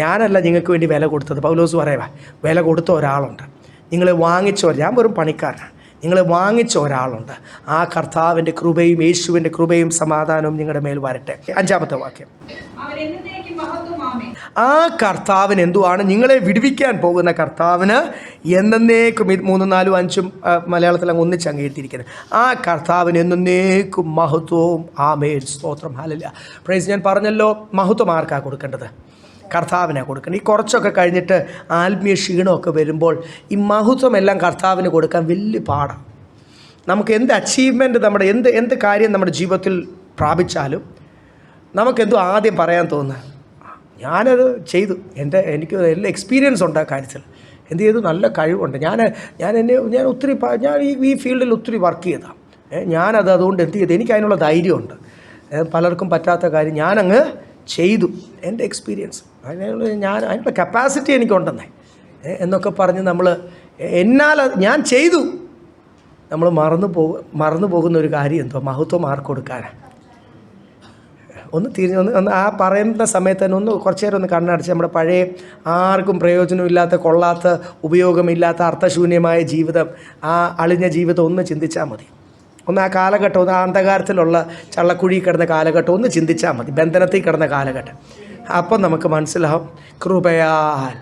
ഞാനല്ല നിങ്ങൾക്ക് വേണ്ടി വില കൊടുത്തത്. പൗലോസ് പറയുക, വില കൊടുത്ത ഒരാളുണ്ട്, നിങ്ങളെ വാങ്ങിച്ചവർ. ഞാൻ വെറും പണിക്കാരനാണ്. നിങ്ങളെ വാങ്ങിച്ച ഒരാളുണ്ട്. ആ കർത്താവിൻ്റെ കൃപയും യേശുവിൻ്റെ കൃപയും സമാധാനവും നിങ്ങളുടെ മേൽ വരട്ടെ. 5-ാമത്തെ വാക്യം, ആ കർത്താവിന് എന്തുവാണ്? നിങ്ങളെ വിടുവിക്കാൻ പോകുന്ന കർത്താവിന് എന്നേക്കും, 3, 4, 5 മലയാളത്തിൽ അങ്ങ് ഒന്നിച്ച് അംഗീകരിച്ചിരിക്കുന്നത്, ആ കർത്താവിന് എന്നേക്കും മഹത്വവും. ആമേൻ, സ്തോത്രം, ഹല്ലേലൂയ, പ്രൈസ്. ഞാൻ പറഞ്ഞല്ലോ, മഹത്വം ആർക്കാണ് കൊടുക്കേണ്ടത്? കർത്താവിനെ കൊടുക്കണം. ഈ കുറച്ചൊക്കെ കഴിഞ്ഞിട്ട് ആത്മീയ ക്ഷീണമൊക്കെ വരുമ്പോൾ ഈ മഹത്വം എല്ലാം കർത്താവിന് കൊടുക്കാൻ വലിയ പാടാണ്. നമുക്ക് എന്ത് അച്ചീവ്മെൻറ്റ്, നമ്മുടെ എന്ത് കാര്യം നമ്മുടെ ജീവിതത്തിൽ പ്രാപിച്ചാലും നമുക്കെന്തോ ആദ്യം പറയാൻ തോന്നുക, ഞാനത് ചെയ്തു, എനിക്ക് എല്ലാ എക്സ്പീരിയൻസ് ഉണ്ട് ആ കാര്യത്തിൽ, എന്ത് ചെയ്തു, നല്ല കഴിവുണ്ട്, ഞാൻ ഒത്തിരി ഈ ഫീൽഡിൽ ഒത്തിരി വർക്ക് ചെയ്തതാണ്, അതുകൊണ്ട് എന്ത് ചെയ്തു, എനിക്ക് അതിനുള്ള ധൈര്യമുണ്ട്, പലർക്കും പറ്റാത്ത കാര്യം ഞാനങ്ങ് ചെയ്തു, എൻ്റെ എക്സ്പീരിയൻസ്, അതിനുള്ള കപ്പാസിറ്റി എനിക്കുണ്ടെന്നേ എന്നൊക്കെ പറഞ്ഞ് ഞാൻ ചെയ്തു. നമ്മൾ മറന്നു പോകുന്ന ഒരു കാര്യം എന്തോ, മഹത്വം ആർക്ക് കൊടുക്കാനാണ്? ഒന്ന് ആ പറയുന്ന സമയത്ത് തന്നെ കുറച്ച് നേരം കണ്ണടച്ച് നമ്മുടെ പഴയ ആർക്കും പ്രയോജനമില്ലാത്ത, കൊള്ളാത്ത, ഉപയോഗമില്ലാത്ത, അർത്ഥശൂന്യമായ ജീവിതം, ആ അളിഞ്ഞ ജീവിതം ഒന്ന് ചിന്തിച്ചാൽ മതി. ആ കാലഘട്ടം, ആ അന്ധകാരത്തിലുള്ള ചള്ളക്കുഴി കിടന്ന കാലഘട്ടം ഒന്ന് ചിന്തിച്ചാൽ മതി, ബന്ധനത്തിൽ കിടന്ന കാലഘട്ടം. അപ്പം നമുക്ക് മനസ്സിലാവും, കൃപയാൽ,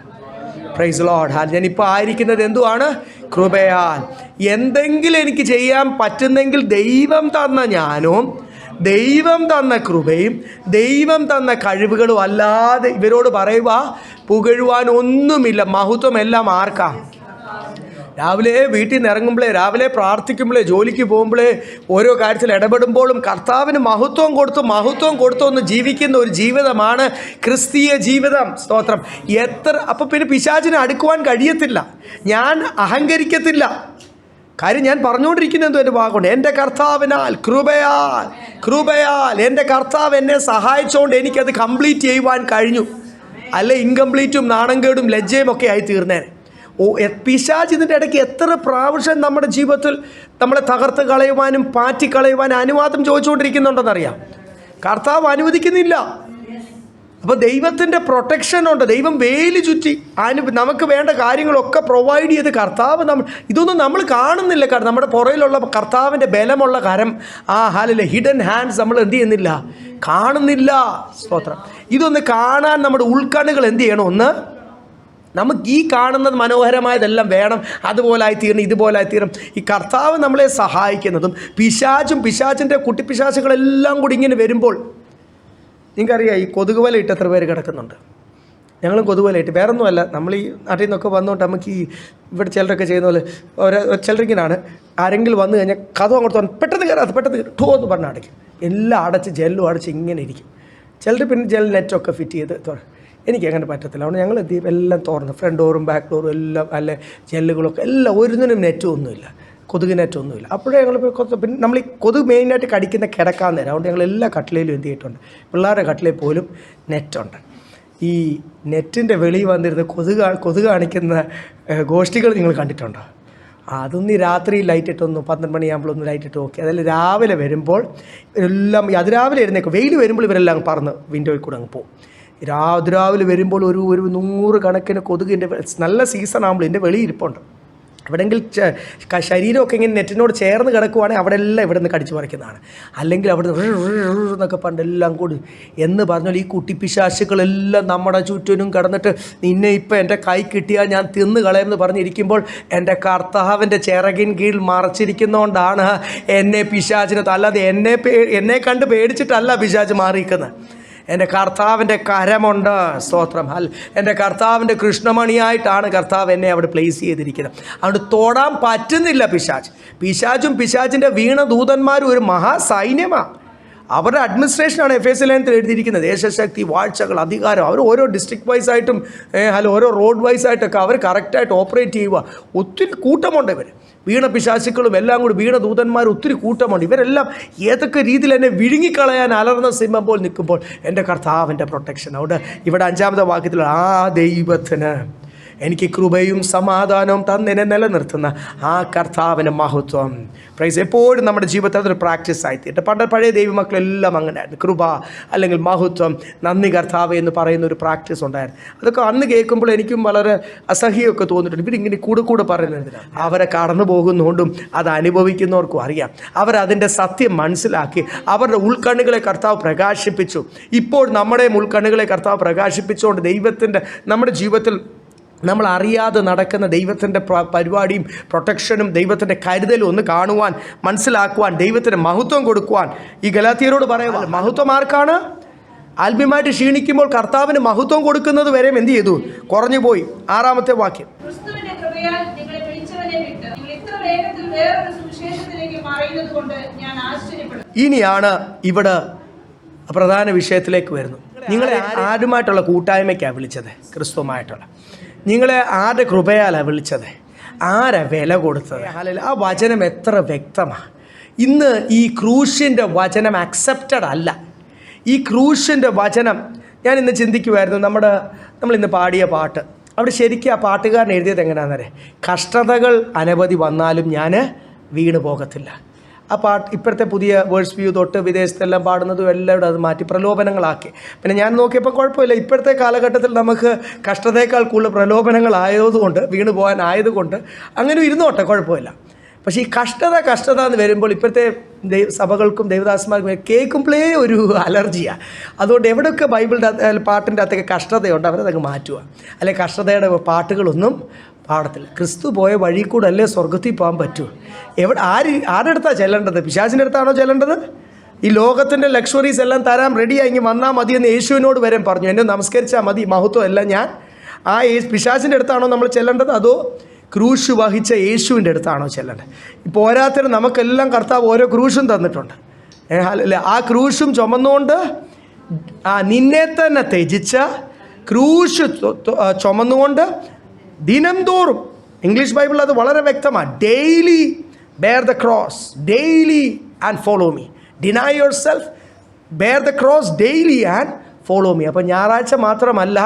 പ്രൈസ് ലോർഡ്, ഞാനിപ്പോൾ ആയിരിക്കുന്നത് എന്തുവാണ്? കൃപയാൽ. എന്തെങ്കിലും എനിക്ക് ചെയ്യാൻ പറ്റുന്നെങ്കിൽ ദൈവം തന്ന ജ്ഞാനവും ദൈവം തന്ന കൃപയും ദൈവം തന്ന കഴിവുകളും അല്ലാതെ ഇവരോട് പറയുക പുകഴുവാൻ ഒന്നുമില്ല. മഹത്വം എല്ലാം ആർക്കാ? രാവിലെ വീട്ടിൽ നിന്ന് ഇറങ്ങുമ്പോഴേ, രാവിലെ പ്രാർത്ഥിക്കുമ്പോഴേ, ജോലിക്ക് പോകുമ്പോഴേ, ഓരോ കാര്യത്തിൽ ഇടപെടുമ്പോഴും കർത്താവിന് മഹത്വം കൊടുത്തു ഒന്ന് ജീവിക്കുന്ന ഒരു ജീവിതമാണ് ക്രിസ്തീയ ജീവിതം. സ്തോത്രം. അപ്പോൾ പിന്നെ പിശാചിനെ അടുക്കുവാൻ കഴിയത്തില്ല. ഞാൻ അഹങ്കരിക്കത്തില്ല. കാര്യം ഞാൻ പറഞ്ഞുകൊണ്ടിരിക്കുന്ന എന്തോ എൻ്റെ ഭാഗമുണ്ട്. എൻ്റെ കർത്താവിനാൽ കൃപയാൽ എൻ്റെ കർത്താവ് എന്നെ സഹായിച്ചുകൊണ്ട് എനിക്കത് കംപ്ലീറ്റ് ചെയ്യുവാൻ കഴിഞ്ഞു. അല്ലെ ഇൻകംപ്ലീറ്റും നാണംകേടും ലജ്ജയും ഒക്കെ ആയി തീർന്നേനെ. പിശാച് ഇതിൻ്റെ ഇടയ്ക്ക് എത്ര പ്രാവശ്യം നമ്മുടെ ജീവിതത്തിൽ നമ്മളെ തകർത്ത് കളയുവാനും പാറ്റിക്കളയുവാനും അനുവാദം ചോദിച്ചുകൊണ്ടിരിക്കുന്നുണ്ടെന്നറിയാം. കർത്താവ് അനുവദിക്കുന്നില്ല. അപ്പോൾ ദൈവത്തിൻ്റെ പ്രൊട്ടക്ഷനുണ്ട്. ദൈവം വേലി ചുറ്റി നമുക്ക് വേണ്ട കാര്യങ്ങളൊക്കെ പ്രൊവൈഡ് ചെയ്ത് കർത്താവ് ഇതൊന്നും നമ്മൾ കാണുന്നില്ല. കാരണം നമ്മുടെ പുറയിലുള്ള കർത്താവിൻ്റെ ബലമുള്ള കരം, ഹിഡൻ ഹാൻഡ്സ് നമ്മൾ എന്ത് ചെയ്യുന്നില്ല, കാണുന്നില്ല. സ്തോത്രം. ഇതൊന്ന് കാണാൻ നമ്മുടെ ഉൾക്കണ്ണുകൾ എന്ത് ചെയ്യണം? ഒന്ന് നമുക്ക് ഈ കാണുന്നത് മനോഹരമായതെല്ലാം വേണം, അതുപോലായി തീരണം, ഇതുപോലായി തീരണം. ഈ കർത്താവ് നമ്മളെ സഹായിക്കുന്നതും പിശാചിൻ്റെ കുട്ടിപ്പിശാചുകളെല്ലാം കൂടി ഇങ്ങനെ വരുമ്പോൾ, നിങ്ങൾക്കറിയാം ഈ കൊതുക് വല ഇട്ട് എത്ര പേര് കിടക്കുന്നുണ്ട്. ഞങ്ങളും കൊതുക് വല ഇട്ട്, വേറെ ഒന്നുമല്ല, നമ്മൾ ഈ നാട്ടിൽ നിന്നൊക്കെ വന്നുകൊണ്ട് നമുക്ക് ഈ ഇവിടെ ചിലരൊക്കെ ചെയ്യുന്ന പോലെ ചിലരിങ്ങനാണ്, ആരെങ്കിലും വന്നു കഴിഞ്ഞാൽ കഥ അങ്ങോട്ട് പെട്ടെന്ന് കയറാത്ത ടോ എന്ന് പറഞ്ഞ് അടയ്ക്കും. എല്ലാം അടച്ച് ജെല്ലും അടച്ച് ഇങ്ങനെ ഇരിക്കും. ചിലർ പിന്നെ ജെൽ നെറ്റൊക്കെ ഫിറ്റ് ചെയ്ത് എനിക്കങ്ങനെ പറ്റത്തില്ല. അതുകൊണ്ട് ഞങ്ങൾ എല്ലാം തുറന്ന് ഫ്രണ്ട് ഡോറും ബാക്ക് ഡോറും എല്ലാം അല്ലെ ജെല്ലുകളൊക്കെ എല്ലാം ഒരിതിനും നെറ്റും ഒന്നുമില്ല, കൊതുക് നെറ്റൊന്നുമില്ല. അപ്പോഴേ ഞങ്ങൾ പിന്നെ നമ്മൾ ഈ കൊതുക് മെയിനായിട്ട് കടിക്കുന്ന കിടക്കാൻ നേരം. അതുകൊണ്ട് ഞങ്ങൾ എല്ലാ കട്ടിലയിലും എന്ത് ചെയ്തിട്ടുണ്ട്, പിള്ളേരുടെ കട്ടിലയിൽ പോലും നെറ്റുണ്ട്. ഈ നെറ്റിൻ്റെ വെളിയിൽ വന്നിരുന്ന് കൊതുക് കാണിക്കുന്ന ഗോഷ്ഠികൾ നിങ്ങൾ കണ്ടിട്ടുണ്ടോ? അതൊന്ന് രാത്രി ലൈറ്റ് ഇട്ടൊന്ന് 12 മണിയാകുമ്പോഴൊന്ന് ലൈറ്റ് ഇട്ട് നോക്കി. അതിൽ രാവിലെ വരുമ്പോൾ എല്ലാം അതിരാവിലെ എഴുന്നേക്കും. വെയിൽ വരുമ്പോൾ ഇവരെല്ലാം പറന്ന് വിൻഡോയിൽ കൂടെ അങ്ങ് പോകും. രാവിലെ വരുമ്പോൾ ഒരു 100 കണക്കിന് കൊതുകിൻ്റെ നല്ല സീസൺ ആകുമ്പോൾ ഇതിൻ്റെ വെളിയിരിപ്പുണ്ട്. എവിടെയെങ്കിലും ശരീരമൊക്കെ ഇങ്ങനെ നെറ്റിനോട് ചേർന്ന് കിടക്കുവാണെങ്കിൽ അവിടെ എല്ലാം ഇവിടെ നിന്ന് കടിച്ചു പറിക്കുന്നതാണ്. അല്ലെങ്കിൽ അവിടെ എന്നൊക്കെ പണ്ടെല്ലാം കൂടി എന്ന് പറഞ്ഞാൽ ഈ കുട്ടിപ്പിശാശുക്കളെല്ലാം നമ്മുടെ ചുറ്റിനും കിടന്നിട്ട് നിന്നെ ഇപ്പം എൻ്റെ കൈ കിട്ടിയാൽ ഞാൻ തിന്ന് കളയുമെന്ന് പറഞ്ഞിരിക്കുമ്പോൾ എൻ്റെ കർത്താവിൻ്റെ ചിറകിൻ കീഴിൽ മറച്ചിരിക്കുന്നതുകൊണ്ടാണ് എന്നെ പിശാചിന്, അല്ലാതെ എന്നെ കണ്ട് പേടിച്ചിട്ടല്ല പിശാച് മാറിയിരിക്കുന്നത്. എൻ്റെ കർത്താവിൻ്റെ കരമുണ്ട്. സ്തോത്രം. എൻ്റെ കർത്താവിൻ്റെ കൃഷ്ണമണിയായിട്ടാണ് കർത്താവ് എന്നെ അവിടെ പ്ലേസ് ചെയ്തിരിക്കുന്നത്. അതുകൊണ്ട് തൊടാൻ പറ്റുന്നില്ല പിശാചും പിശാചിൻ്റെ വീണ ദൂതന്മാരും ഒരു മഹാസൈന്യമാണ്. അവരുടെ അഡ്മിനിസ്ട്രേഷനാണ് FS ലേഖനത്തിൽ എഴുതിയിരിക്കുന്നത്. ദേശശക്തി, വാഴ്ചകൾ, അധികാരം. അവർ ഓരോ ഡിസ്ട്രിക്ട് വൈസായിട്ടും ഓരോ റോഡ് വൈസായിട്ടൊക്കെ അവർ കറക്റ്റായിട്ട് ഓപ്പറേറ്റ് ചെയ്യുക. ഒത്തിരി കൂട്ടമുണ്ട്. ഇവർ വീണ പിശാചുക്കളും എല്ലാം കൂടി വീണ ദൂതന്മാരും ഒത്തിരി കൂട്ടമുണ്ട്. ഇവരെല്ലാം ഏതൊക്കെ രീതിയിൽ എന്നെ വിഴുങ്ങിക്കളയാൻ അലർന്ന സിംഹം പോലെ നിൽക്കുമ്പോൾ എൻ്റെ കർത്താവിൻ്റെ പ്രൊട്ടക്ഷൻ. അവിടെ ഇവിടെ 5-ാമത്തെ വാക്യത്തിൽ ആ ദൈവത്തിന് എനിക്ക് കൃപയും സമാധാനവും തന്നെന്നെ നിലനിർത്തുന്ന ആ കർത്താവിൻ്റെ മഹത്വം. പ്രൈസ് എപ്പോഴും നമ്മുടെ ജീവിതത്തിൽ അതൊരു പ്രാക്ടീസ് ആയിത്തീട്ടെ. പഴയ ദൈവമക്കളെല്ലാം അങ്ങനെയായിരുന്നു. കൃപ അല്ലെങ്കിൽ മഹത്വം, നന്ദി കർത്താവ് എന്ന് പറയുന്ന ഒരു പ്രാക്ടീസ് ഉണ്ടായിരുന്നു. അതൊക്കെ അന്ന് കേൾക്കുമ്പോൾ എനിക്കും വളരെ അസഹ്യമൊക്കെ തോന്നിയിട്ടുണ്ട്. ഇവരിങ്ങനെ കൂടെ പറയുന്നത് അവരെ കടന്നു പോകുന്നതുകൊണ്ടും അത് അനുഭവിക്കുന്നവർക്കും അറിയാം. അവരതിൻ്റെ സത്യം മനസ്സിലാക്കി അവരുടെ ഉൾക്കണ്ണുകളെ കർത്താവ് പ്രകാശിപ്പിച്ചു. ഇപ്പോൾ നമ്മുടെ ഉൾക്കണ്ണുകളെ കർത്താവ് പ്രകാശിപ്പിച്ചുകൊണ്ട് ദൈവത്തിൻ്റെ നമ്മുടെ ജീവിതത്തിൽ നമ്മൾ അറിയാതെ നടക്കുന്ന ദൈവത്തിൻ്റെ പരിപാടിയും പ്രൊട്ടക്ഷനും ദൈവത്തിൻ്റെ കരുതലും ഒന്ന് കാണുവാൻ, മനസ്സിലാക്കുവാൻ, ദൈവത്തിന് മഹത്വം കൊടുക്കുവാൻ ഈ ഗലാത്യരോട് പറയുക. മഹത്വം ആർക്കാണ്? ആത്മീയമായിട്ട് ക്ഷീണിക്കുമ്പോൾ കർത്താവിന് മഹത്വം കൊടുക്കുന്നത് വരെ എന്ത് ചെയ്തു? കുറഞ്ഞു പോയി. 6-ാമത്തെ വാക്യം. ഇനിയാണ് ഇവിടെ പ്രധാന വിഷയത്തിലേക്ക് വരുന്നു. നിങ്ങളെ ആരുമായിട്ടുള്ള കൂട്ടായ്മയ്ക്കാണ് വിളിച്ചത്? ക്രിസ്തുവുമായിട്ടുള്ള. നിങ്ങളെ ആരുടെ കൃപയാലാണ് വിളിച്ചത്? ആരാ വില കൊടുത്തത്? ആ വചനം എത്ര വ്യക്തമാണ്. ഇന്ന് ഈ ക്രൂശിൻ്റെ വചനം അക്സെപ്റ്റഡ് അല്ല. ഈ ക്രൂശിൻ്റെ വചനം ഞാൻ ഇന്ന് ചിന്തിക്കുമായിരുന്നു. നമ്മളിന്ന് പാടിയ പാട്ട്, അവിടെ ശരിക്കും ആ പാട്ടുകാരൻ എഴുതിയത് എങ്ങനെയാണെന്നറിയാം? കഷ്ടതകൾ അനവധി വന്നാലും ഞാൻ വീണു പോകത്തില്ല. ആ പാട്ട് ഇപ്പോഴത്തെ പുതിയ വേഴ്സ് വ്യൂ തൊട്ട് വിദേശത്തെല്ലാം പാടുന്നതും എല്ലാവരും അത് മാറ്റി പ്രലോഭനങ്ങളാക്കി. പിന്നെ ഞാൻ നോക്കിയപ്പോൾ കുഴപ്പമില്ല. ഇപ്പോഴത്തെ കാലഘട്ടത്തിൽ നമുക്ക് കഷ്ടതയേക്കാൾ കൂടുതൽ പ്രലോഭനങ്ങളായതുകൊണ്ട്, വീണു പോകാനായതുകൊണ്ട് അങ്ങനെ ഇരുന്നോട്ടെ, കുഴപ്പമില്ല. പക്ഷേ ഈ കഷ്ടത എന്ന് വരുമ്പോൾ ഇപ്പോഴത്തെ സഭകൾക്കും ദൈവദാസന്മാർക്കും കേൾക്കുമ്പോഴേ ഒരു അലർജിയാണ്. അതുകൊണ്ട് എവിടെയൊക്കെ ബൈബിളിൻ്റെ പാട്ടിൻ്റെ അകത്തൊക്കെ കഷ്ടതയുണ്ട് അവരതൊക്കെ മാറ്റുക. അല്ലെങ്കിൽ കഷ്ടതയുടെ പാട്ടുകളൊന്നും പാടത്തില്ല. ക്രിസ്തു പോയ വഴി കൂടെ അല്ലേ സ്വർഗത്തിൽ പോകാൻ പറ്റൂ? ആരുടെ അടുത്താണ് ചെല്ലേണ്ടത്? പിശാചിൻ്റെ അടുത്താണോ ചെല്ലേണ്ടത്? ഈ ലോകത്തിൻ്റെ ലക്ഷറീസ് എല്ലാം തരാൻ റെഡിയായി ഇങ്ങനെ വന്നാൽ മതി എന്ന് യേശുവിനോട് വരെ പറഞ്ഞു. എന്നെ നമസ്കരിച്ചാൽ മതി, മഹത്വം എല്ലാം ഞാൻ. ആ പിശാചിൻ്റെ അടുത്താണോ നമ്മൾ ചെല്ലേണ്ടത്? അതോ ക്രൂശ് വഹിച്ച യേശുവിൻ്റെ അടുത്താണോ ചെല്ലേണ്ടത്? പോരാത്തിന് നമുക്കെല്ലാം കർത്താവ് ഓരോ ക്രൂശും തന്നിട്ടുണ്ട്. ആ ക്രൂശും ചുമന്നുകൊണ്ട് നിന്നെ തന്നെ ത്യജിച്ച ക്രൂശ് ചുമന്നുകൊണ്ട് ദിനം തോറും, ഇംഗ്ലീഷ് ബൈബിളിൽ അത് വളരെ വ്യക്തമാണ്, daily bear the cross daily and follow me. Deny yourself, bear the cross daily and follow me. അപ്പോൾ ഞായറാഴ്ച മാത്രമല്ല,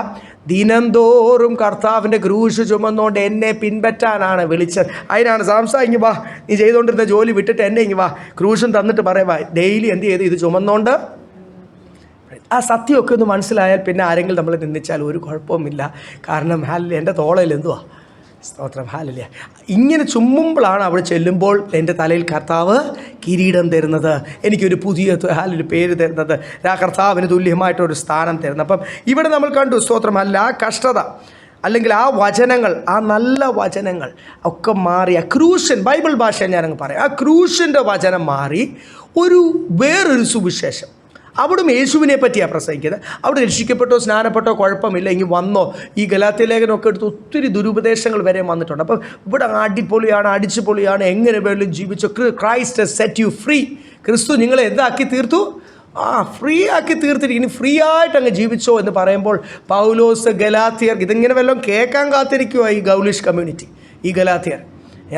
ദിനംതോറും കർത്താവിൻ്റെ ക്രൂശ് ചുമന്നുകൊണ്ട് എന്നെ പിൻപറ്റാനാണ് വിളിച്ചത്. അതിനാണ് സാംസ ഇങ്ങ് വാ, നീ ചെയ്തുകൊണ്ടിരുന്ന ജോലി വിട്ടിട്ട് എന്നെ ഇങ്ങ് വാ, ക്രൂശും തന്നിട്ട് പറയുക ഡെയിലി എന്ത് ചെയ്ത് ഇത് ചുമന്നുകൊണ്ട്. ആ സത്യമൊക്കെ ഒന്ന് മനസ്സിലായാൽ പിന്നെ ആരെങ്കിലും നമ്മളെ നിന്ദിച്ചാൽ ഒരു കുഴപ്പവുമില്ല. കാരണം എൻ്റെ തോളയിൽ എന്തുവാ, സ്തോത്രം, ഹാലലിയ. ഇങ്ങനെ ചുമ്മുമ്പോഴാണ് അവിടെ ചെല്ലുമ്പോൾ എൻ്റെ തലയിൽ കർത്താവ് കിരീടം തരുന്നത്, എനിക്കൊരു പുതിയ ഹാലൊരു പേര് തരുന്നത്, ആ കർത്താവിന് തുല്യമായിട്ടൊരു സ്ഥാനം തരുന്നത്. അപ്പം ഇവിടെ നമ്മൾ കണ്ടു, സ്തോത്രം, അല്ല ആ കഷ്ടത അല്ലെങ്കിൽ ആ വചനങ്ങൾ, ആ നല്ല വചനങ്ങൾ ഒക്കെ മാറി, ആ ക്രൂശൻ, ബൈബിൾ ഭാഷ ഞാനങ്ങ് പറയാം, ആ ക്രൂശിൻ്റെ വചനം മാറി വേറൊരു സുവിശേഷം. അവിടും യേശുവിനെ പറ്റിയാണ് പ്രസംഗിക്കുന്നത്. അവിടെ രക്ഷിക്കപ്പെട്ടോ സ്നാനപ്പെട്ടോ കുഴപ്പമില്ല, ഇങ്ങനെ വന്നോ. ഈ ഗലാത്യ ലേഖനമൊക്കെ എടുത്ത് ഒത്തിരി ദുരുപദേശങ്ങൾ വരെ വന്നിട്ടുണ്ട്. അപ്പം ഇവിടെ അടിപൊളിയാണ്, അടിച്ചുപൊളിയാണ്, എങ്ങനെ വേണമെങ്കിലും ജീവിച്ചു, ക്രൈസ്റ്റ് സെറ്റ് യു ഫ്രീ. ക്രിസ്തു നിങ്ങളെ എന്താക്കി തീർത്തു? ഫ്രീ ആക്കി തീർത്തിട്ട് ഇനി ഫ്രീ ആയിട്ട് അങ്ങ് ജീവിച്ചോ എന്ന് പറയുമ്പോൾ പൗലോസ് ഗലാത്യർ ഇതിങ്ങനെ വല്ലതും കേൾക്കാൻ കാത്തിരിക്കുമോ ഈ ഗൗലിഷ് കമ്മ്യൂണിറ്റി, ഈ ഗലാത്യർ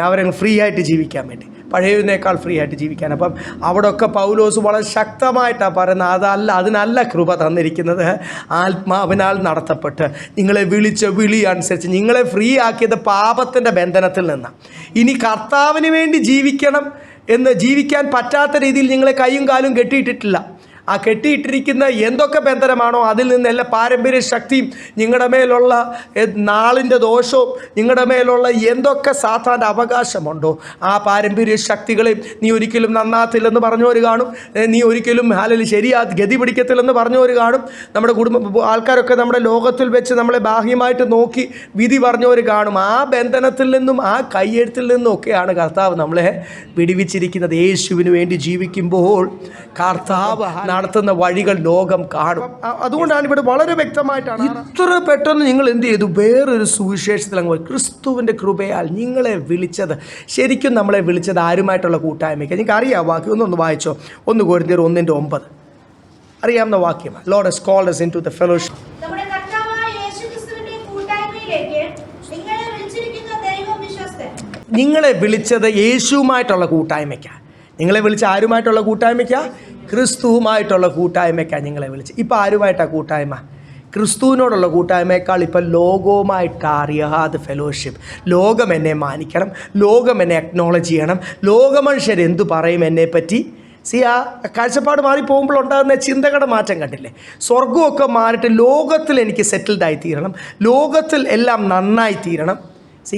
അവരങ്ങ് ഫ്രീ ആയിട്ട് ജീവിക്കാൻ വേണ്ടി, പഴയതിനേക്കാൾ ഫ്രീ ആയിട്ട് ജീവിക്കാൻ. അപ്പം അവിടെയൊക്കെ പൗലോസ് വളരെ ശക്തമായിട്ടാണ് പറയുന്നത്, അതിനല്ല കൃപ തന്നിരിക്കുന്നത്, ആത്മാവിനാൽ നടത്തപ്പെട്ട് നിങ്ങളെ വിളിച്ച വിളി അനുസരിച്ച് നിങ്ങളെ ഫ്രീ ആക്കിയത് പാപത്തിൻ്റെ ബന്ധനത്തിൽ നിന്നാണ്. ഇനി കർത്താവിന് വേണ്ടി ജീവിക്കാൻ പറ്റാത്ത രീതിയിൽ നിങ്ങളെ കൈയും കാലും കെട്ടിയിട്ടിട്ടില്ല. ആ കെട്ടിയിട്ടിരിക്കുന്ന എന്തൊക്കെ ബന്ധനമാണോ അതിൽ നിന്നെല്ലാം പാരമ്പര്യ ശക്തിയും നിങ്ങളുടെ മേലുള്ള നാളിൻ്റെ ദോഷവും നിങ്ങളുടെ മേലുള്ള എന്തൊക്കെ സാത്താൻ്റെ അവകാശമുണ്ടോ ആ പാരമ്പര്യ ശക്തികളെയും നീ ഒരിക്കലും നന്നാത്തില്ലെന്ന് പറഞ്ഞവർ കാണും, നീ ഒരിക്കലും ഗതി പിടിക്കത്തില്ലെന്ന് പറഞ്ഞവർ കാണും. നമ്മുടെ ആൾക്കാരൊക്കെ നമ്മുടെ ലോകത്തിൽ വെച്ച് നമ്മളെ ബാഹ്യമായിട്ട് നോക്കി വിധി പറഞ്ഞവർ കാണും. ആ ബന്ധനത്തിൽ നിന്നും ആ കയ്യെഴുത്തിൽ നിന്നും ഒക്കെയാണ് കർത്താവ് നമ്മളെ വിടുവിച്ചിരിക്കുന്നത്. യേശുവിന് വേണ്ടി ജീവിക്കുമ്പോൾ കർത്താവ് നടത്തുന്ന വഴികൾ ലോകം കാണും. അതുകൊണ്ടാണ് ഇവിടെ വളരെ വ്യക്തമായിട്ടാണ് ഇത്ര പെട്ടെന്ന് നിങ്ങൾ എന്ത് ചെയ്തു, വേറൊരു സുവിശേഷത്തിൽ അങ്ങ് ക്രിസ്തുവിൻ്റെ കൃപയാൽ നിങ്ങളെ വിളിച്ചത്. ശരിക്കും നമ്മളെ വിളിച്ചത് ആരുമായിട്ടുള്ള കൂട്ടായ്മയ്ക്ക്? നിങ്ങൾക്ക് അറിയാം വാക്യം, ഒന്ന് വായിച്ചോ, 1 കൊരിന്ത്യർ 1:9 അറിയാവുന്ന വാക്യം. Lord has called us into the fellowship. നിങ്ങളെ വിളിച്ചത് യേശുവുമായിട്ടുള്ള കൂട്ടായ്മയ്ക്കാണ്. നിങ്ങളെ വിളിച്ച ആരുമായിട്ടുള്ള കൂട്ടായ്മയ്ക്കാണ്? ക്രിസ്തുവുമായിട്ടുള്ള കൂട്ടായ്മയ്ക്കാണ് നിങ്ങളെ വിളിച്ച്. ഇപ്പം ആരുമായിട്ടാണ് കൂട്ടായ്മ? ക്രിസ്തുവിനോടുള്ള കൂട്ടായ്മയേക്കാൾ ഇപ്പം ലോകവുമായിട്ട് അറിയാതെ ഫെലോഷിപ്പ്. ലോകം എന്നെ മാനിക്കണം, ലോകം എന്നെ അക്നോളജ് ചെയ്യണം, ലോകമനുഷ്യർ എന്തു പറയും എന്നെപ്പറ്റി. ആ കാഴ്ചപ്പാട് മാറിപ്പോകുമ്പോൾ ഉണ്ടാകുന്ന ചിന്തകളുടെ മാറ്റം കണ്ടില്ലേ? സ്വർഗമൊക്കെ മാറിയിട്ട് ലോകത്തിൽ എനിക്ക് സെറ്റിൽഡായി തീരണം, ലോകത്തിൽ എല്ലാം നന്നായി തീരണം.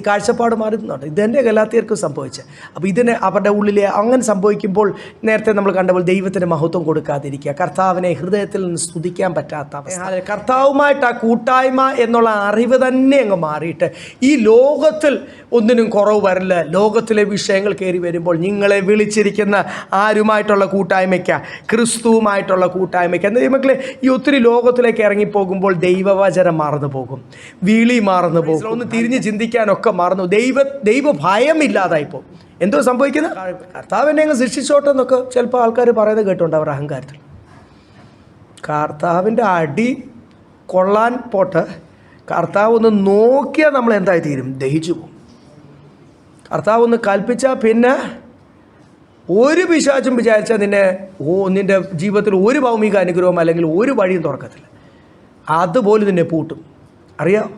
കാഴ്ചപ്പാട് മാറുന്നുണ്ട്. ഇതെൻ്റെ ഗലാത്യർക്ക് സംഭവിച്ചത്. അപ്പോൾ ഇതിന് അവരുടെ ഉള്ളിൽ അങ്ങനെ സംഭവിക്കുമ്പോൾ നേരത്തെ നമ്മൾ കണ്ടപ്പോൾ ദൈവത്തിന് മഹത്വം കൊടുക്കാതിരിക്കുക, കർത്താവിനെ ഹൃദയത്തിൽ നിന്ന് സ്തുതിക്കാൻ പറ്റാത്ത അവസ്ഥ, കർത്താവുമായിട്ട് ആ കൂട്ടായ്മ എന്നുള്ള അറിവ് തന്നെ അങ്ങ് മാറിയിട്ട് ഈ ലോകത്തിൽ ഒന്നിനും കുറവ് വരില്ല. ലോകത്തിലെ വിഷയങ്ങൾ കയറി വരുമ്പോൾ നിങ്ങളെ വിളിച്ചിരിക്കുന്ന ആരുമായിട്ടുള്ള കൂട്ടായ്മയ്ക്കാണ്? ക്രിസ്തുവുമായിട്ടുള്ള കൂട്ടായ്മയ്ക്ക്. എന്താ മക്കളെ, ഈ ഒത്തിരി ലോകത്തിലേക്ക് ഇറങ്ങിപ്പോകുമ്പോൾ ദൈവവചനം മറന്നു പോകും, വിളി മറന്നു പോകും, ഒന്ന് തിരിഞ്ഞ് ചിന്തിക്കാനൊക്കെ മറന്നു, ദൈവഭയമില്ലാതായിപ്പോൾ. എന്തോ സംഭവിക്കുന്നത്? കർത്താവ് എന്നെ അങ്ങ് സൃഷ്ടിച്ചോട്ടെ എന്നൊക്കെ ചിലപ്പോൾ ആൾക്കാർ പറയുന്നത് കേട്ടുണ്ട് അവർ അഹങ്കാരത്തിൽ. കർത്താവിൻ്റെ അടി കൊള്ളാൻ പോട്ട്, കർത്താവ് ഒന്ന് നോക്കിയാൽ നമ്മൾ എന്തായി തീരും? ദഹിച്ചു പോകും. കർത്താവ് ഒന്ന് കൽപ്പിച്ചാൽ പിന്നെ ഒരു പിശാചും വിചാരിച്ചാൽ നിൻ്റെ ജീവിതത്തിൽ ഒരു ഭൗമിക അനുഗ്രഹം അല്ലെങ്കിൽ ഒരു വഴിയും തുറക്കത്തില്ല. അതുപോലെ നിന്നെ പൂട്ടും. അറിയാം,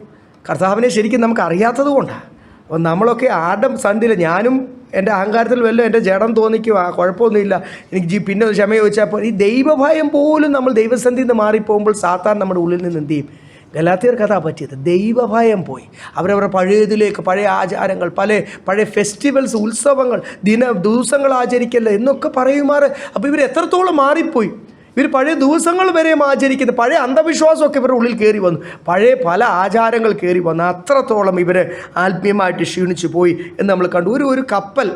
കർത്താവിനെ ശരിക്കും നമുക്ക് അറിയാത്തത് കൊണ്ടാണ്. അപ്പോൾ നമ്മളൊക്കെ ആടം സന്ധിയിൽ, ഞാനും എൻ്റെ അഹങ്കാരത്തിൽ വല്ലതും എൻ്റെ ജഡം തോന്നിക്കുക, കുഴപ്പമൊന്നുമില്ല, എനിക്ക് പിന്നെ ക്ഷമ ചോദിച്ചപ്പോൾ ഈ ദൈവഭയം പോലും നമ്മൾ ദൈവസന്ധിയിൽ നിന്ന് മാറിപ്പോകുമ്പോൾ സാത്താൻ നമ്മുടെ ഉള്ളിൽ നിന്ന് എന്ത് ചെയ്യും? ഗലാത്യർക്ക് അതാ പറ്റിയത്. ദൈവഭയം പോയി. അവരവരുടെ പഴയതിലേക്ക്, പഴയ ആചാരങ്ങൾ, പഴയ ഫെസ്റ്റിവൽസ്, ഉത്സവങ്ങൾ, ദിവസങ്ങൾ ആചരിക്കല്ല എന്നൊക്കെ പറയുമാറ്. അപ്പോൾ ഇവർ എത്രത്തോളം മാറിപ്പോയി. ഇവർ പഴയ ദിവസങ്ങൾ വരെ ആചരിക്കുന്നത്, പഴയ അന്ധവിശ്വാസമൊക്കെ ഇവരുടെ ഉള്ളിൽ കയറി വന്നു, പഴയ പല ആചാരങ്ങൾ കയറി വന്നു. അത്രത്തോളം ഇവർ ആത്മീയമായിട്ട് ക്ഷീണിച്ചു പോയി എന്ന് നമ്മൾ കണ്ടു. ഒരു കപ്പൽ,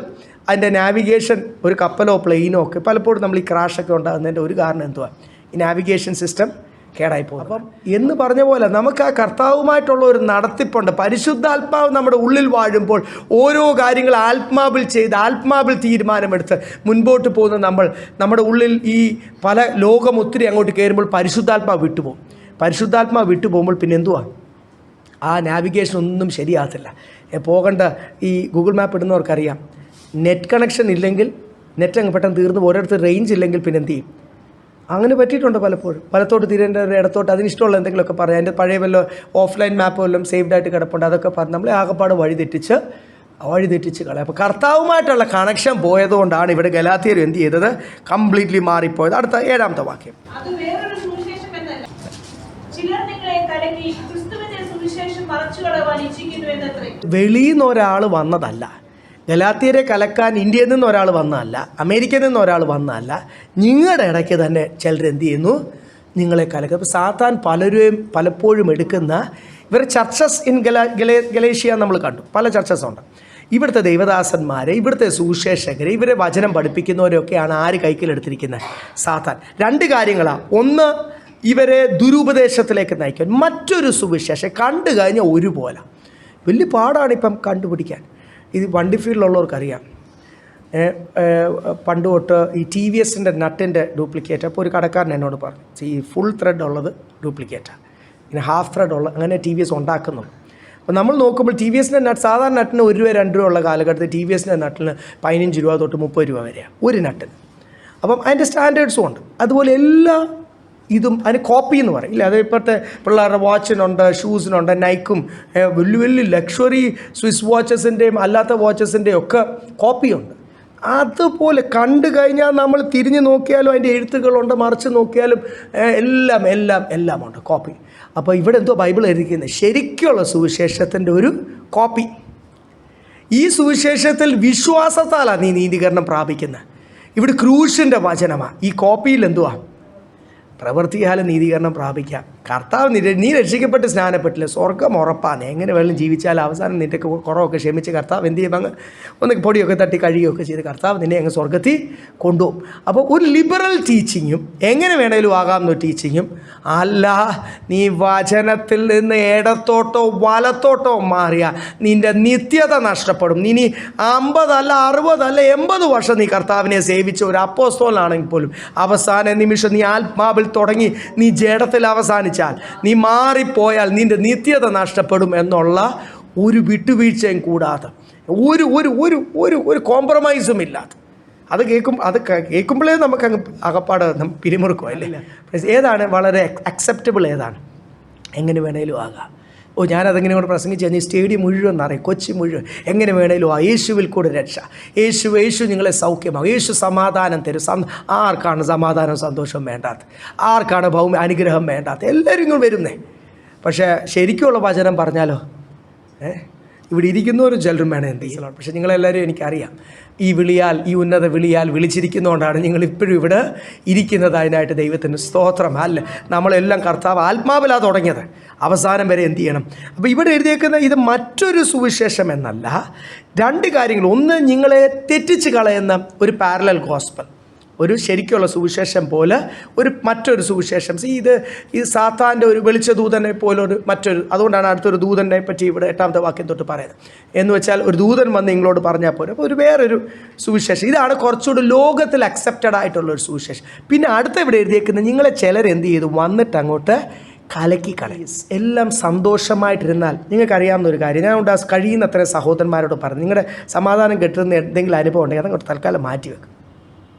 അതിൻ്റെ നാവിഗേഷൻ, ഒരു കപ്പലോ പ്ലെയിനോ ഒക്കെ പലപ്പോഴും നമ്മൾ ഈ ക്രാഷൊക്കെ ഉണ്ടാകുന്നതിൻ്റെ ഒരു കാരണം എന്തുവാ? ഈ നാവിഗേഷൻ സിസ്റ്റം കേടായി പോകും. അപ്പം എന്ന് പറഞ്ഞ പോലെ നമുക്ക് ആ കർത്താവുമായിട്ടുള്ള ഒരു നടത്തിപ്പുണ്ട്. പരിശുദ്ധാത്മാവ് നമ്മുടെ ഉള്ളിൽ വാഴുമ്പോൾ ഓരോ കാര്യങ്ങൾ ആത്മാവിൽ ചെയ്ത് ആത്മാവിൽ തീരുമാനമെടുത്ത് മുൻപോട്ട് പോകുന്ന നമ്മുടെ ഉള്ളിൽ ഈ പല ലോകം ഒത്തിരി അങ്ങോട്ട് കയറുമ്പോൾ പരിശുദ്ധാത്മാവ് വിട്ടുപോകും. പരിശുദ്ധാത്മാവ് വിട്ടുപോകുമ്പോൾ പിന്നെ എന്തുവാ, ആ നാവിഗേഷൻ ഒന്നും ശരിയാകത്തില്ല. പോകേണ്ട ഈ ഗൂഗിൾ മാപ്പ് ഇടുന്നവർക്കറിയാം, നെറ്റ് കണക്ഷൻ ഇല്ലെങ്കിൽ നെറ്റ് അങ്ങ് പെട്ടെന്ന് തീർന്നു, ഓരോരുത്തർ റേഞ്ച് ഇല്ലെങ്കിൽ പിന്നെ എന്ത് ചെയ്യും? അങ്ങനെ പറ്റിയിട്ടുണ്ട് പലപ്പോഴും. വലത്തോട്ട് തിരേണ്ട ഒരു ഇടത്തോട്ട് അതിനിഷ്ടമുള്ള എന്തെങ്കിലുമൊക്കെ പറയാം. അതിൻ്റെ പഴയ വല്ല ഓഫ്ലൈൻ മാപ്പ് വല്ലതും സേവ്ഡായിട്ട് കിടപ്പുണ്ട്, അതൊക്കെ പറഞ്ഞ് നമ്മളെ ആകപ്പാട് വഴി തെറ്റിച്ച് കളയാം. അപ്പോൾ കർത്താവുമായിട്ടുള്ള കണക്ഷൻ പോയതുകൊണ്ടാണ് ഇവിടെ ഗലാത്യർ എന്ത് ചെയ്തത്? കംപ്ലീറ്റ്ലി മാറിപ്പോയത്. അടുത്ത 7ാമത്തെ വാക്യം. വെളിയിൽ നിന്ന് ഒരാൾ വന്നതല്ല, ഗലാത്യരെ കലക്കാൻ ഇന്ത്യയിൽ നിന്ന് ഒരാൾ വന്നതല്ല, അമേരിക്കയിൽ നിന്ന് ഒരാൾ വന്നതല്ല, നിങ്ങളുടെ ഇടയ്ക്ക് തന്നെ ചിലർ എന്ത് ചെയ്യുന്നു? നിങ്ങളെ കലക്കുക. അപ്പോൾ സാത്താൻ പലപ്പോഴും എടുക്കുന്ന ഇവർ ചർച്ചസ് ഇൻ ഗലേഷ്യ നമ്മൾ കണ്ടു, പല ചർച്ചസ് ഉണ്ട്. ഇവിടുത്തെ ദൈവദാസന്മാരെ, ഇവിടുത്തെ സുവിശേഷകരെ, ഇവരെ വചനം പഠിപ്പിക്കുന്നവരൊക്കെയാണ് ആര് കൈക്കലെടുത്തിരിക്കുന്നത്? സാത്താൻ. 2 കാര്യങ്ങളാണ്. ഒന്ന്, ഇവരെ ദുരുപദേശത്തിലേക്ക് നയിക്കാൻ. മറ്റൊരു സുവിശേഷം കണ്ടു കഴിഞ്ഞാൽ ഒരുപോലെ വലിയ പാടാണിപ്പം കണ്ടുപിടിക്കാൻ. ഇത് വണ്ടി ഫീൽഡിലുള്ളവർക്കറിയാം. പണ്ട് തൊട്ട് ഈ TVSൻ്റെ നട്ടിൻ്റെ ഡ്യൂപ്ലിക്കേറ്റ്. അപ്പോൾ ഒരു കടക്കാരൻ എന്നോട് പറഞ്ഞു, ഈ ഫുൾ ത്രെഡ് ഉള്ളത് ഡ്യൂപ്ലിക്കേറ്റാണ്, പിന്നെ ഹാഫ് ത്രെഡ് ഉള്ള അങ്ങനെ TVS ഉണ്ടാക്കുന്നുള്ളൂ. അപ്പോൾ നമ്മൾ നോക്കുമ്പോൾ TVSൻ്റെ നട്ട് സാധാരണ നട്ടിന് 1 രൂപ 2 രൂപ ഉള്ള കാലഘട്ടത്തിൽ TVSൻ്റെ നട്ടിന് 15 രൂപ തൊട്ട് 30 രൂപ വരെയാണ് ഒരു നട്ടിന്. അപ്പം അതിൻ്റെ സ്റ്റാൻഡേർഡ്സും ഉണ്ട്. അതുപോലെ എല്ലാ ഇതും അതിന് കോപ്പി എന്ന് പറയും. ഇല്ല, അത് ഇപ്പോഴത്തെ പിള്ളേരുടെ വാച്ചിനുണ്ട്, ഷൂസിനുണ്ട്, നൈക്കും വലിയ വലിയ ലക്ഷറി സ്വിസ് വാച്ചസിൻ്റെയും അല്ലാത്ത വാച്ചസിൻ്റെയും ഒക്കെ കോപ്പിയുണ്ട്. അതുപോലെ കണ്ടു കഴിഞ്ഞാൽ നമ്മൾ തിരിഞ്ഞ് നോക്കിയാലും അതിൻ്റെ എഴുത്തുകളുണ്ട്, മറിച്ച് നോക്കിയാലും എല്ലാം ഉണ്ട് കോപ്പി. അപ്പോൾ ഇവിടെ എന്തോ ബൈബിൾ എഴുതിക്കുന്നത് ശരിക്കുള്ള സുവിശേഷത്തിൻ്റെ ഒരു കോപ്പി. ഈ സുവിശേഷത്തിൽ വിശ്വാസത്താലാണ് നീ നീതീകരണം പ്രാപിക്കുന്നത്. ഇവിടെ ക്രൂശിൻ്റെ വചനമാണ്. ഈ കോപ്പിയിൽ എന്തുവാ? പ്രവൃത്തിയാലും നീതീകരണം പ്രാപിക്കാം. കർത്താവ് നീ രക്ഷിക്കപ്പെട്ട് സ്നാനപ്പെട്ടില്ല, സ്വർഗം ഉറപ്പാണ്. എങ്ങനെ വേണമെങ്കിലും ജീവിച്ചാൽ അവസാനം നിൻ്റെ കുറവൊക്കെ ക്ഷമിച്ച് കർത്താവ് എന്ത് ചെയ്യും? അങ്ങ് ഒന്ന് പൊടിയൊക്കെ തട്ടി കഴുകുകയൊക്കെ ചെയ്ത് കർത്താവ് നിന്നെ അങ്ങ് സ്വർഗത്തിൽ കൊണ്ടുപോകും. അപ്പോൾ ഒരു ലിബറൽ ടീച്ചിങ്ങും എങ്ങനെ വേണേലും ആകാമെന്നൊരു ടീച്ചിങ്ങും അല്ല. നീ വചനത്തിൽ നിന്ന് ഇടത്തോട്ടോ വലത്തോട്ടോ മാറിയാൽ നിൻ്റെ നിത്യത നഷ്ടപ്പെടും. നീ 50 അല്ല 60 അല്ല 80 വർഷം നീ കർത്താവിനെ സേവിച്ച ഒരു അപ്പോസ്തലനാണെങ്കിൽ പോലും അവസാന നിമിഷം നീ ആത്മാവിൽ തുടങ്ങി നീ ജഡത്തിൽ അവസാനിച്ചാൽ, നീ മാറിപ്പോയാൽ നിൻ്റെ നിത്യത നഷ്ടപ്പെടും എന്നുള്ള ഒരു വിട്ടുവീഴ്ചയും കൂടാതെ, ഒരു കോംപ്രമൈസും ഇല്ലാതെ അത് കേൾക്കുമ്പോഴേ നമുക്ക് അങ്ങ് അകപ്പാട് പിരിമുറുക്കും അല്ലേ? ഏതാണ് വളരെ അക്സെപ്റ്റബിൾ, ഏതാണ് എങ്ങനെ വേണേലും ആകാം? ഞാനതെങ്ങനെ കൂടെ പ്രസംഗിച്ച് കഴിഞ്ഞാൽ സ്റ്റേഡിയം മുഴുവൻ നിറയും, കൊച്ചി മുഴുവൻ എങ്ങനെ വേണേലും യേശുവിൽ കൂടെ രക്ഷ. യേശു നിങ്ങളെ സൗഖ്യമാകും. യേശു സമാധാനം തരും. ആർക്കാണ് സമാധാനം സന്തോഷം വേണ്ടാത്ത? ആർക്കാണ് ഭൗമ അനുഗ്രഹം വേണ്ടാത്ത? എല്ലാവരും ഇങ്ങോട്ട് വരുന്നേ. പക്ഷേ ശരിക്കുള്ള വചനം പറഞ്ഞാലോ, ഇവിടെ ഇരിക്കുന്നവരും ചിലരും വേണം എന്ത് ചെയ്യണം. പക്ഷേ നിങ്ങളെല്ലാവരും എനിക്കറിയാം, ഈ ഉന്നത വിളിയാൽ വിളിച്ചിരിക്കുന്നതുകൊണ്ടാണ് നിങ്ങൾ ഇപ്പോഴും ഇവിടെ ഇരിക്കുന്നത്. അതിനായിട്ട് ദൈവത്തിന് സ്തോത്രം. അല്ല, നമ്മളെല്ലാം കർത്താവ് ആത്മാവിലാണ് തുടങ്ങിയത്, അവസാനം വരെ എന്ത് ചെയ്യണം. അപ്പോൾ ഇവിടെ എഴുതിയേക്കുന്ന ഇത് മറ്റൊരു സുവിശേഷം എന്നല്ല, 2 കാര്യങ്ങൾ. ഒന്ന്, നിങ്ങളെ തെറ്റിച്ച് കളയുന്ന ഒരു പാരലൽ ഗോസ്പൽ, ഒരു ശരിക്കുള്ള സുവിശേഷം പോലെ മറ്റൊരു സുവിശേഷം. ഇത് സാത്താൻ്റെ ഒരു വെളിച്ചദൂതനെ പോലെ അതുകൊണ്ടാണ് അടുത്തൊരു ദൂതനെ പറ്റി ഇവിടെ 8ാമത്തെ വാക്യം തൊട്ട് പറയുന്നത്. എന്ന് വെച്ചാൽ ഒരു ദൂതൻ വന്ന് നിങ്ങളോട് പറഞ്ഞാൽ പോലെ അപ്പോൾ വേറൊരു സുവിശേഷം. ഇതാണ് കുറച്ചുകൂടി ലോകത്തിൽ അക്സെപ്റ്റഡ് ആയിട്ടുള്ളൊരു സുവിശേഷം. പിന്നെ അടുത്ത ഇവിടെ എഴുതിയേക്കുന്നത്, നിങ്ങളെ ചിലർ എന്ത് ചെയ്തു? വന്നിട്ട് അങ്ങോട്ട് കലക്കി കളയും. എല്ലാം സന്തോഷമായിട്ടിരുന്നാൽ, നിങ്ങൾക്കറിയാവുന്ന ഒരു കാര്യം, ഞാൻ കഴിയുന്നത്ര സഹോദരന്മാരോട് പറഞ്ഞു, നിങ്ങളുടെ സമാധാനം കെട്ടുന്ന എന്തെങ്കിലും അനുഭവം ഉണ്ടെങ്കിൽ അതങ്ങോട്ട് തൽക്കാലം മാറ്റി വെക്കും.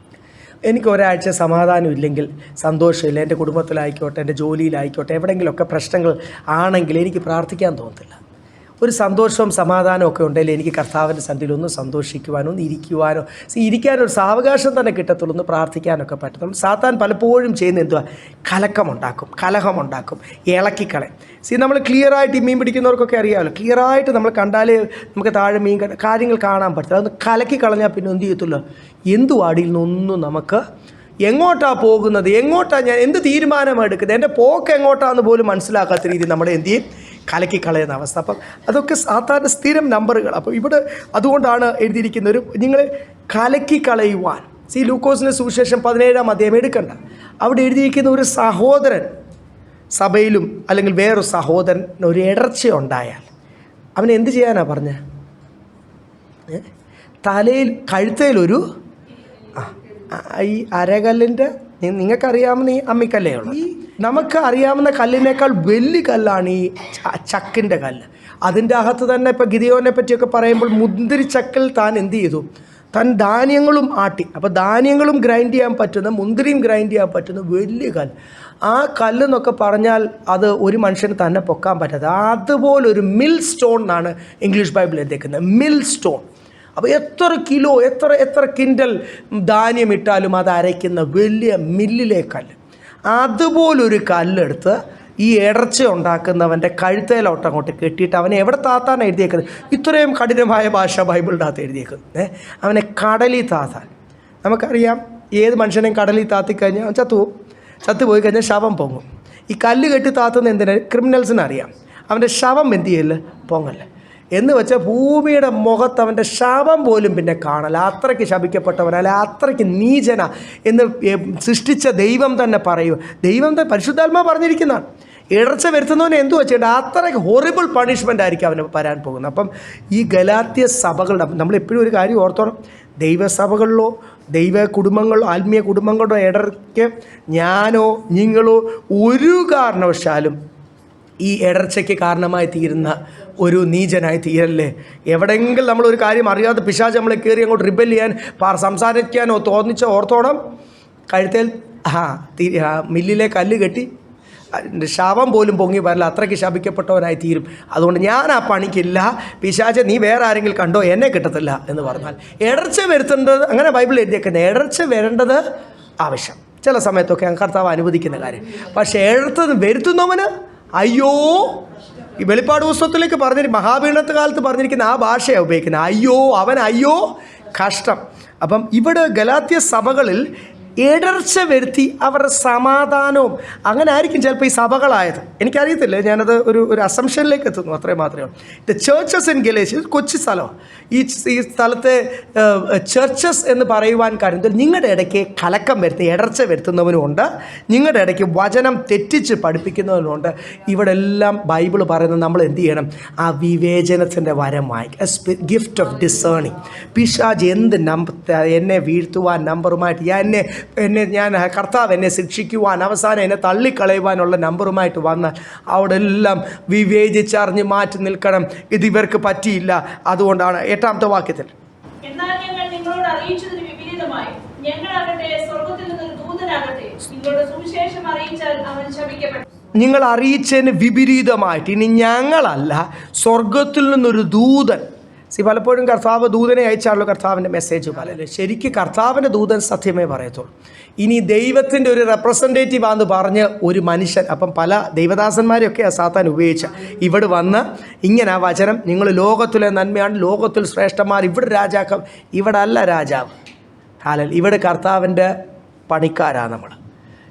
എനിക്ക് ഒരാഴ്ച സമാധാനം ഇല്ലെങ്കിൽ, സന്തോഷമില്ല, എൻ്റെ കുടുംബത്തിലായിക്കോട്ടെ, എൻ്റെ ജോലിയിലായിക്കോട്ടെ, എവിടെയെങ്കിലുമൊക്കെ പ്രശ്നങ്ങൾ ആണെങ്കിൽ എനിക്ക് പ്രാർത്ഥിക്കാൻ തോന്നത്തില്ല. ഒരു സന്തോഷവും സമാധാനവും ഒക്കെ ഉണ്ടെങ്കിൽ എനിക്ക് കർത്താവിൻ്റെ സന്നിധിയിൽ ഒന്ന് സന്തോഷിക്കുവാനോ ഒന്ന് ഇരിക്കുവാനോ ഇരിക്കാനൊരു സാവകാശം തന്നെ കിട്ടത്തുള്ളൂ, ഒന്ന് പ്രാർത്ഥിക്കാനൊക്കെ പറ്റത്തുള്ളൂ. സാത്താൻ പലപ്പോഴും ചെയ്യുന്ന എന്തുവാ? കലക്കമുണ്ടാക്കും, കലഹമുണ്ടാക്കും, ഇളക്കിക്കളയും. നമ്മൾ ക്ലിയറായിട്ട് ഈ മീൻ പിടിക്കുന്നവർക്കൊക്കെ അറിയാമല്ലോ, ക്ലിയറായിട്ട് നമ്മൾ കണ്ടാലേ നമുക്ക് താഴെ കാര്യങ്ങൾ കാണാൻ പറ്റില്ല. അതൊന്ന് കലക്കി കളഞ്ഞാൽ പിന്നെ എന്ത് ചെയ്യത്തുള്ളൂ? അടിയിൽ നിന്നൊന്നും നമുക്ക് എങ്ങോട്ടാണ് പോകുന്നത്, ഞാൻ എന്ത് തീരുമാനമാണ് എടുക്കുന്നത്, എൻ്റെ പോക്ക് എങ്ങോട്ടാന്ന് പോലും മനസ്സിലാക്കാത്ത രീതിയിൽ നമ്മുടെ എന്ത് ചെയ്യും? കലക്കി കളയുന്ന അവസ്ഥ. അപ്പം അതൊക്കെ സാധാരണ സ്ഥിരം നമ്പറുകൾ. അപ്പോൾ ഇവിടെ അതുകൊണ്ടാണ് എഴുതിയിരിക്കുന്ന നിങ്ങൾ കലക്കി കളയുവാൻ. ലൂക്കോസിൻ്റെ സുവിശേഷം 17-ാം അധ്യായം എടുക്കണ്ട, അവിടെ എഴുതിയിരിക്കുന്ന ഒരു സഹോദരൻ സഭയിലും അല്ലെങ്കിൽ വേറൊരു സഹോദരൻ ഒരു ഇടർച്ച ഉണ്ടായാൽ അവൻ എന്ത് ചെയ്യാനാ പറഞ്ഞ? തലയിൽ കഴുത്തേലൊരു ഈ അരകല്ലിൻ്റെ, നിങ്ങൾക്കറിയാവുന്ന ഈ അമ്മിക്കല്ലേ ഉള്ളൂ. ഈ നമുക്ക് അറിയാവുന്ന കല്ലിനേക്കാൾ വലിയ കല്ലാണ് ഈ ചക്കിൻ്റെ കല്ല്. അതിൻ്റെ അകത്ത് തന്നെ ഇപ്പോൾ ഗിദിയോനെ പറ്റിയൊക്കെ പറയുമ്പോൾ മുന്തിരിച്ചക്കിൽ താൻ എന്ത് ചെയ്തു? താൻ ധാന്യങ്ങളും ആട്ടി. അപ്പോൾ ധാന്യങ്ങളും ഗ്രൈൻഡ് ചെയ്യാൻ പറ്റുന്ന, മുന്തിരിയും ഗ്രൈൻഡ് ചെയ്യാൻ പറ്റുന്ന വലിയ കല്ല്. ആ കല്ലെന്നൊക്കെ പറഞ്ഞാൽ അത് ഒരു മനുഷ്യന് തന്നെ പൊക്കാൻ പറ്റാത്ത അതുപോലൊരു മിൽ സ്റ്റോൺ എന്നാണ് ഇംഗ്ലീഷ് ബൈബിളിൽ എത്തിക്കുന്നത്. Mill stone. അപ്പോൾ എത്ര കിലോ, എത്ര കിൻഡൽ ധാന്യം ഇട്ടാലും അത് അരയ്ക്കുന്ന വലിയ മില്ലിലെ കല്ല്. അതുപോലൊരു കല്ലെടുത്ത് ഈ ഇടർച്ച ഉണ്ടാക്കുന്നവൻ്റെ കഴുത്തേലോട്ട് അങ്ങോട്ട് കെട്ടിയിട്ട് അവനെ എവിടെ താത്താൻ എഴുതിയേക്കുന്നത്? ഇത്രയും കഠിനമായ ഭാഷ ബൈബിളിൻ്റെ അകത്ത് എഴുതിയേക്കുന്നത്. അവനെ കടലിൽ താത്താൻ. നമുക്കറിയാം, ഏത് മനുഷ്യനെയും കടലിൽ താത്തിക്കഴിഞ്ഞാൽ ചത്തുപോയി കഴിഞ്ഞാൽ ശവം പൊങ്ങും. ഈ കല്ല് കെട്ടി താത്തുന്ന എന്തിനാ? ക്രിമിനൽസിന് അറിയാം അവൻ്റെ ശവം എന്ത് ചെയ്യല്ല, പൊങ്ങല്ല. എന്ന് വെച്ചാൽ ഭൂമിയുടെ മുഖത്ത് അവൻ്റെ ശവം പോലും പിന്നെ കാണല. അത്രയ്ക്ക് ശപിക്കപ്പെട്ടവനല്ല, അത്രയ്ക്ക് നീചന എന്ന് സൃഷ്ടിച്ച ദൈവം തന്നെ പറയൂ. ദൈവം തന്നെ പരിശുദ്ധാത്മാ പറഞ്ഞിരിക്കുന്നതാണ്. ഇടർച്ച വരുത്തുന്നവനെ എന്തു വെച്ചിട്ട് അത്രയ്ക്ക് ഹൊറിബിൾ പണിഷ്മെൻ്റ് ആയിരിക്കും അവന് വരാൻ പോകുന്നത്. അപ്പം ഈ ഗലാത്യ സഭകളുടെ, നമ്മളെപ്പോഴും ഒരു കാര്യം ഓർത്തോണം, ദൈവസഭകളിലോ ദൈവ കുടുംബങ്ങളിലോ ആത്മീയ കുടുംബങ്ങളുടെ ഇടയ്ക്ക് ഞാനോ നിങ്ങളോ ഒരു കാരണവശാലും ഈ ഇടർച്ചയ്ക്ക് കാരണമായി തീരുന്ന ഒരു നീചനായി തീരല്ലേ. എവിടെയെങ്കിലും നമ്മളൊരു കാര്യം അറിയാതെ പിശാച് നമ്മളെ കയറി അങ്ങോട്ട് റിബൽ ചെയ്യാൻ സംസാരിക്കാനോ ഓർത്തോണം, കഴുത്തേൽ മില്ലിലെ കല്ല് കെട്ടി ശവം പോലും പൊങ്ങി വരില്ല, അത്രയ്ക്ക് ശപിക്കപ്പെട്ടവനായി തീരും. അതുകൊണ്ട് ഞാൻ ആ പണിക്കില്ല, പിശാചെ നീ വേറെ ആരെങ്കിലും കണ്ടോ, എന്നെ കിട്ടത്തില്ല എന്ന് പറഞ്ഞാൽ ഇടർച്ച വരുത്തേണ്ടത്, അങ്ങനെ ബൈബിൾ എഴുതിയേക്കുന്നത്, ഇടർച്ച വരേണ്ടത് ആവശ്യം. ചില സമയത്തൊക്കെ കർത്താവ് അനുവദിക്കുന്ന കാര്യം. പക്ഷേ വരുത്തുന്നവന് അയ്യോ. ഈ വെളിപ്പാട് പുസ്തകത്തിലേക്ക് മഹാപീഠത്ത് കാലത്ത് പറഞ്ഞിരിക്കുന്ന ആ ഭാഷയാണ് ഉപയോഗിക്കുന്നത്. അയ്യോ, അവൻ അയ്യോ, കഷ്ടം. അപ്പം ഇവിടെ ഗലാത്യ സഭകളിൽ ഇടർച്ച വരുത്തി അവരുടെ സമാധാനവും അങ്ങനെ ആയിരിക്കും ചിലപ്പോൾ ഈ സഭകളായത്. എനിക്കറിയത്തില്ല, ഞാനത് ഒരു അസംഷനിലേക്ക് എത്തുന്നു, അത്രയും മാത്രമേ. ദ ചേർച്ചസ് ഇൻ ഗലേഷ്യ, കൊച്ചു സ്ഥലമാണ്. ഈ സ്ഥലത്തെ ചർച്ചസ് എന്ന് പറയുവാൻ കാര്യം നിങ്ങളുടെ ഇടയ്ക്ക് കലക്കം വരുത്തി ഇടർച്ച വരുത്തുന്നവനുമുണ്ട്, നിങ്ങളുടെ ഇടയ്ക്ക് വചനം തെറ്റിച്ച് പഠിപ്പിക്കുന്നവനുമുണ്ട്. ഇവിടെ എല്ലാം ബൈബിൾ പറയുന്നത് നമ്മൾ എന്ത് ചെയ്യണം? ആ വിവേചനത്തിൻ്റെ വരം വായിക്കുക, ഗിഫ്റ്റ് ഓഫ് ഡിസേണിങ്. പിശാച് എന്ത് എന്നെ വീഴ്ത്തുവാൻ നമ്പറുമായിട്ട് ഞാൻ കർത്താവ് എന്നെ ശിക്ഷിക്കുവാൻ, അവസാനം എന്നെ തള്ളിക്കളയുവാനുള്ള നമ്പറുമായിട്ട് വന്നാൽ അവിടെ എല്ലാം വിവേചിച്ചറിഞ്ഞ് മാറ്റി നിൽക്കണം. ഇത് ഇവർക്ക് പറ്റിയില്ല. അതുകൊണ്ടാണ് 8ാമത്തെ വാക്യത്തിൽ, എന്നാൽ ഞങ്ങൾ നിങ്ങളോട് അറിയിച്ചതിന് വിപരീതമായി ഞങ്ങളാകട്ടെ സ്വർഗ്ഗത്തിൽ നിന്നൊരു ദൂതനാകട്ടെ നിങ്ങളുടെ സുവിശേഷം അറിയിച്ചാൽ അവൻ ശപിക്കപ്പെട്ടു. നിങ്ങൾ അറിയിച്ചതിന് വിപരീതമായിട്ട് ഇനി ഞങ്ങളല്ല, സ്വർഗത്തിൽ നിന്നൊരു ദൂതൻ. പലപ്പോഴും കർത്താവ് ദൂതനെ അയച്ചാണല്ലോ കർത്താവിൻ്റെ മെസ്സേജ് പറയല്ലേ. ശരിക്കും കർത്താവിൻ്റെ ദൂതൻ സത്യമേ പറയത്തുള്ളൂ. ഇനി ദൈവത്തിൻ്റെ ഒരു റെപ്രസെൻറ്റേറ്റീവ് ആണെന്ന് പറഞ്ഞ് ഒരു മനുഷ്യൻ, അപ്പം പല ദൈവദാസന്മാരെയൊക്കെ സാത്താൻ ഉപയോഗിച്ച ഇവിടെ വന്ന് ഇങ്ങനെ ആ വചനം, നിങ്ങൾ ലോകത്തിലെ നന്മയാണ്, ലോകത്തിൽ ശ്രേഷ്ഠന്മാർ, ഇവിടെ രാജാക്കം, ഇവിടെ അല്ല രാജാവ്. ഇവിടെ കർത്താവിൻ്റെ പണിക്കാരാണ് നമ്മൾ.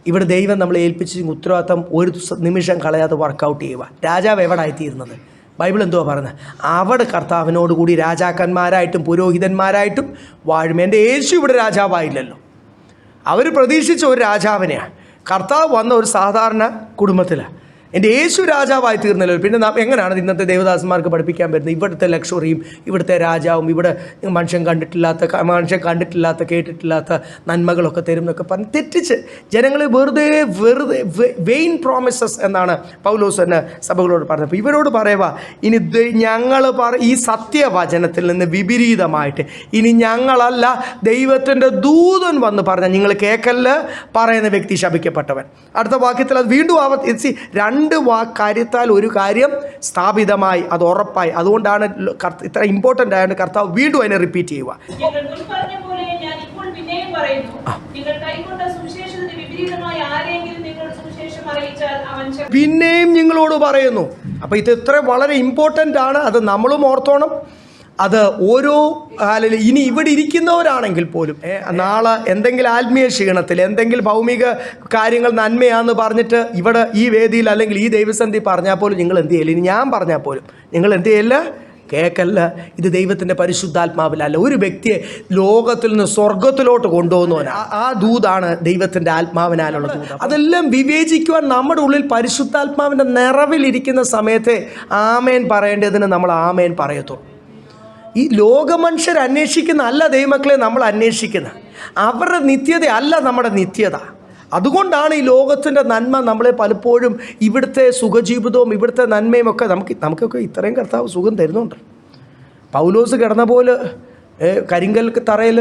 ഇവിടെ ദൈവം നമ്മളെ ഏൽപ്പിച്ച് ഉത്തരവാദിത്തം ഒരു നിമിഷം കളയാതെ വർക്കൗട്ട് ചെയ്യുക. രാജാവ് എവിടെ ആയിത്തീരുന്നത്? ബൈബിൾ എന്തുവാ പറയുന്നത്? അവിടെ കർത്താവിനോടുകൂടി രാജാക്കന്മാരായിട്ടും പുരോഹിതന്മാരായിട്ടും വാഴും. എൻ്റെ യേശു ഇവിടെ രാജാവായില്ലല്ലോ. അവർ പ്രതീക്ഷിച്ച ഒരു രാജാവിനെയാണ്. കർത്താവ് വന്ന ഒരു സാധാരണ കുടുംബത്തിലാണ്. എൻ്റെ യേശു രാജാവായി തീർന്നല്ലോ. പിന്നെ നാം എങ്ങനെയാണ് ഇന്നത്തെ ദേവദാസന്മാർക്ക് പഠിപ്പിക്കാൻ പറ്റുന്നത്? ഇവിടുത്തെ ലക്ഷറിയും ഇവിടുത്തെ രാജാവും ഇവിടെ മനുഷ്യൻ കണ്ടിട്ടില്ലാത്ത കേട്ടിട്ടില്ലാത്ത നന്മകളൊക്കെ തരും എന്നൊക്കെ പറഞ്ഞ് തെറ്റിച്ച് ജനങ്ങളെ വെറുതെ വെയിൻ പ്രോമിസസ് എന്നാണ് പൗലോസ് തന്നെ സഭകളോട് പറഞ്ഞത്. അപ്പോൾ ഇവരോട് പറയുക, ഇനി ഞങ്ങൾ ഈ സത്യവചനത്തിൽ നിന്ന് വിപരീതമായിട്ട് ഇനി ഞങ്ങളല്ല, ദൈവത്തിൻ്റെ ദൂതൻ വന്ന് പറഞ്ഞ നിങ്ങൾ കേൾക്കല്ല പറയുന്ന വ്യക്തി ശപിക്കപ്പെട്ടവൻ. അടുത്ത വാക്യത്തിൽ അത് വീണ്ടും കാര്യത്താൽ ഒരു കാര്യം സ്ഥാപിതമായി, അത് ഉറപ്പായി. അതുകൊണ്ടാണ് ഇത്ര ഇമ്പോർട്ടൻ്റ് ആയതുകൊണ്ട് കർത്താവ് വീണ്ടും അതിനെ റിപ്പീറ്റ് ചെയ്യുക. പിന്നെയും നിങ്ങളോട് പറയുന്നു. അപ്പോൾ ഇത് ഇത്ര വളരെ ഇമ്പോർട്ടൻ്റ് ആണ്. അത് നമ്മളും ഓർത്തോണം. അത് ഓരോ ഇനി ഇവിടെ ഇരിക്കുന്നവരാണെങ്കിൽ പോലും നാളെ എന്തെങ്കിലും ആത്മീയ ക്ഷീണത്തിൽ, എന്തെങ്കിലും ഭൗമിക കാര്യങ്ങൾ നന്മയാണെന്ന് പറഞ്ഞിട്ട് ഇവിടെ ഈ വേദിയിൽ അല്ലെങ്കിൽ ഈ ദൈവസന്ധി പറഞ്ഞാൽ പോലും നിങ്ങൾ എന്ത് ചെയ്യില്ല. ഇനി ഞാൻ പറഞ്ഞാൽ പോലും നിങ്ങൾ എന്ത് ചെയ്യില്ല, കേക്കല്ല, ഇത് ദൈവത്തിൻ്റെ പരിശുദ്ധാത്മാവിലല്ല. ഒരു വ്യക്തിയെ ലോകത്തിൽ നിന്ന് സ്വർഗത്തിലോട്ട് കൊണ്ടുപോകുന്നവൻ ആ ദൂതാണ് ദൈവത്തിൻ്റെ ആത്മാവിനാലുള്ള ദൂത്. അതെല്ലാം വിവേചിക്കുവാൻ നമ്മുടെ ഉള്ളിൽ പരിശുദ്ധാത്മാവിൻ്റെ നിറവിലിരിക്കുന്ന സമയത്തെ ആമേൻ പറയേണ്ടതിന് നമ്മൾ ആമേൻ പറയത്തുള്ളൂ. ഈ ലോകമനുഷ്യർ അന്വേഷിക്കുന്ന അല്ല ദൈവമക്കളെ നമ്മൾ അന്വേഷിക്കുന്ന, അവരുടെ നിത്യത അല്ല നമ്മുടെ നിത്യത. അതുകൊണ്ടാണ് ഈ ലോകത്തിൻ്റെ നന്മ നമ്മളെ പലപ്പോഴും ഇവിടുത്തെ സുഖജീവിതവും ഇവിടുത്തെ നന്മയും ഒക്കെ നമുക്കൊക്കെ ഇത്രയും കർത്താവ് സുഖം തരുന്നുണ്ട്. പൗലോസ് കിടന്ന പോലെ കരിങ്കൽ തറയിൽ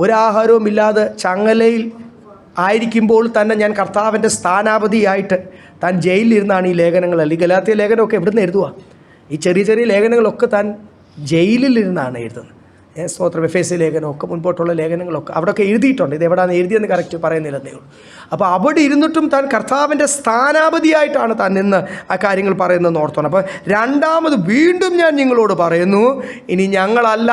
ഒരാഹാരവും ഇല്ലാതെ ചങ്ങലയിൽ ആയിരിക്കുമ്പോൾ തന്നെ ഞാൻ കർത്താവിൻ്റെ സ്ഥാനാപതിയായിട്ട് താൻ ജയിലിലിരുന്നാണ് ഈ ലേഖനങ്ങൾ, ഈ ഗലാത്യ ലേഖനമൊക്കെ എവിടുന്ന് എഴുതുക? ഈ ചെറിയ ചെറിയ ലേഖനങ്ങളൊക്കെ താൻ ജയിലിലിരുന്നാണ് എഴുതുന്നത്. സ്തോത്രം. എഫേസ്യ ലേഖനമൊക്കെ മുൻപോട്ടുള്ള ലേഖനങ്ങളൊക്കെ അവിടെയൊക്കെ എഴുതിയിട്ടുണ്ട്. ഇത് എവിടെയാണ് എഴുതിയെന്ന് കറക്റ്റ് പറയുന്നില്ലെന്നേ ഉള്ളൂ. അപ്പോൾ അവിടെ ഇരുന്നിട്ടും താൻ കർത്താവിൻ്റെ സ്ഥാനാപതിയായിട്ടാണ് താൻ നിന്ന് ആ കാര്യങ്ങൾ പറയുന്നതെന്ന് ഓർത്തോണം. അപ്പോൾ രണ്ടാമത് വീണ്ടും ഞാൻ നിങ്ങളോട് പറയുന്നു, ഇനി ഞങ്ങളല്ല.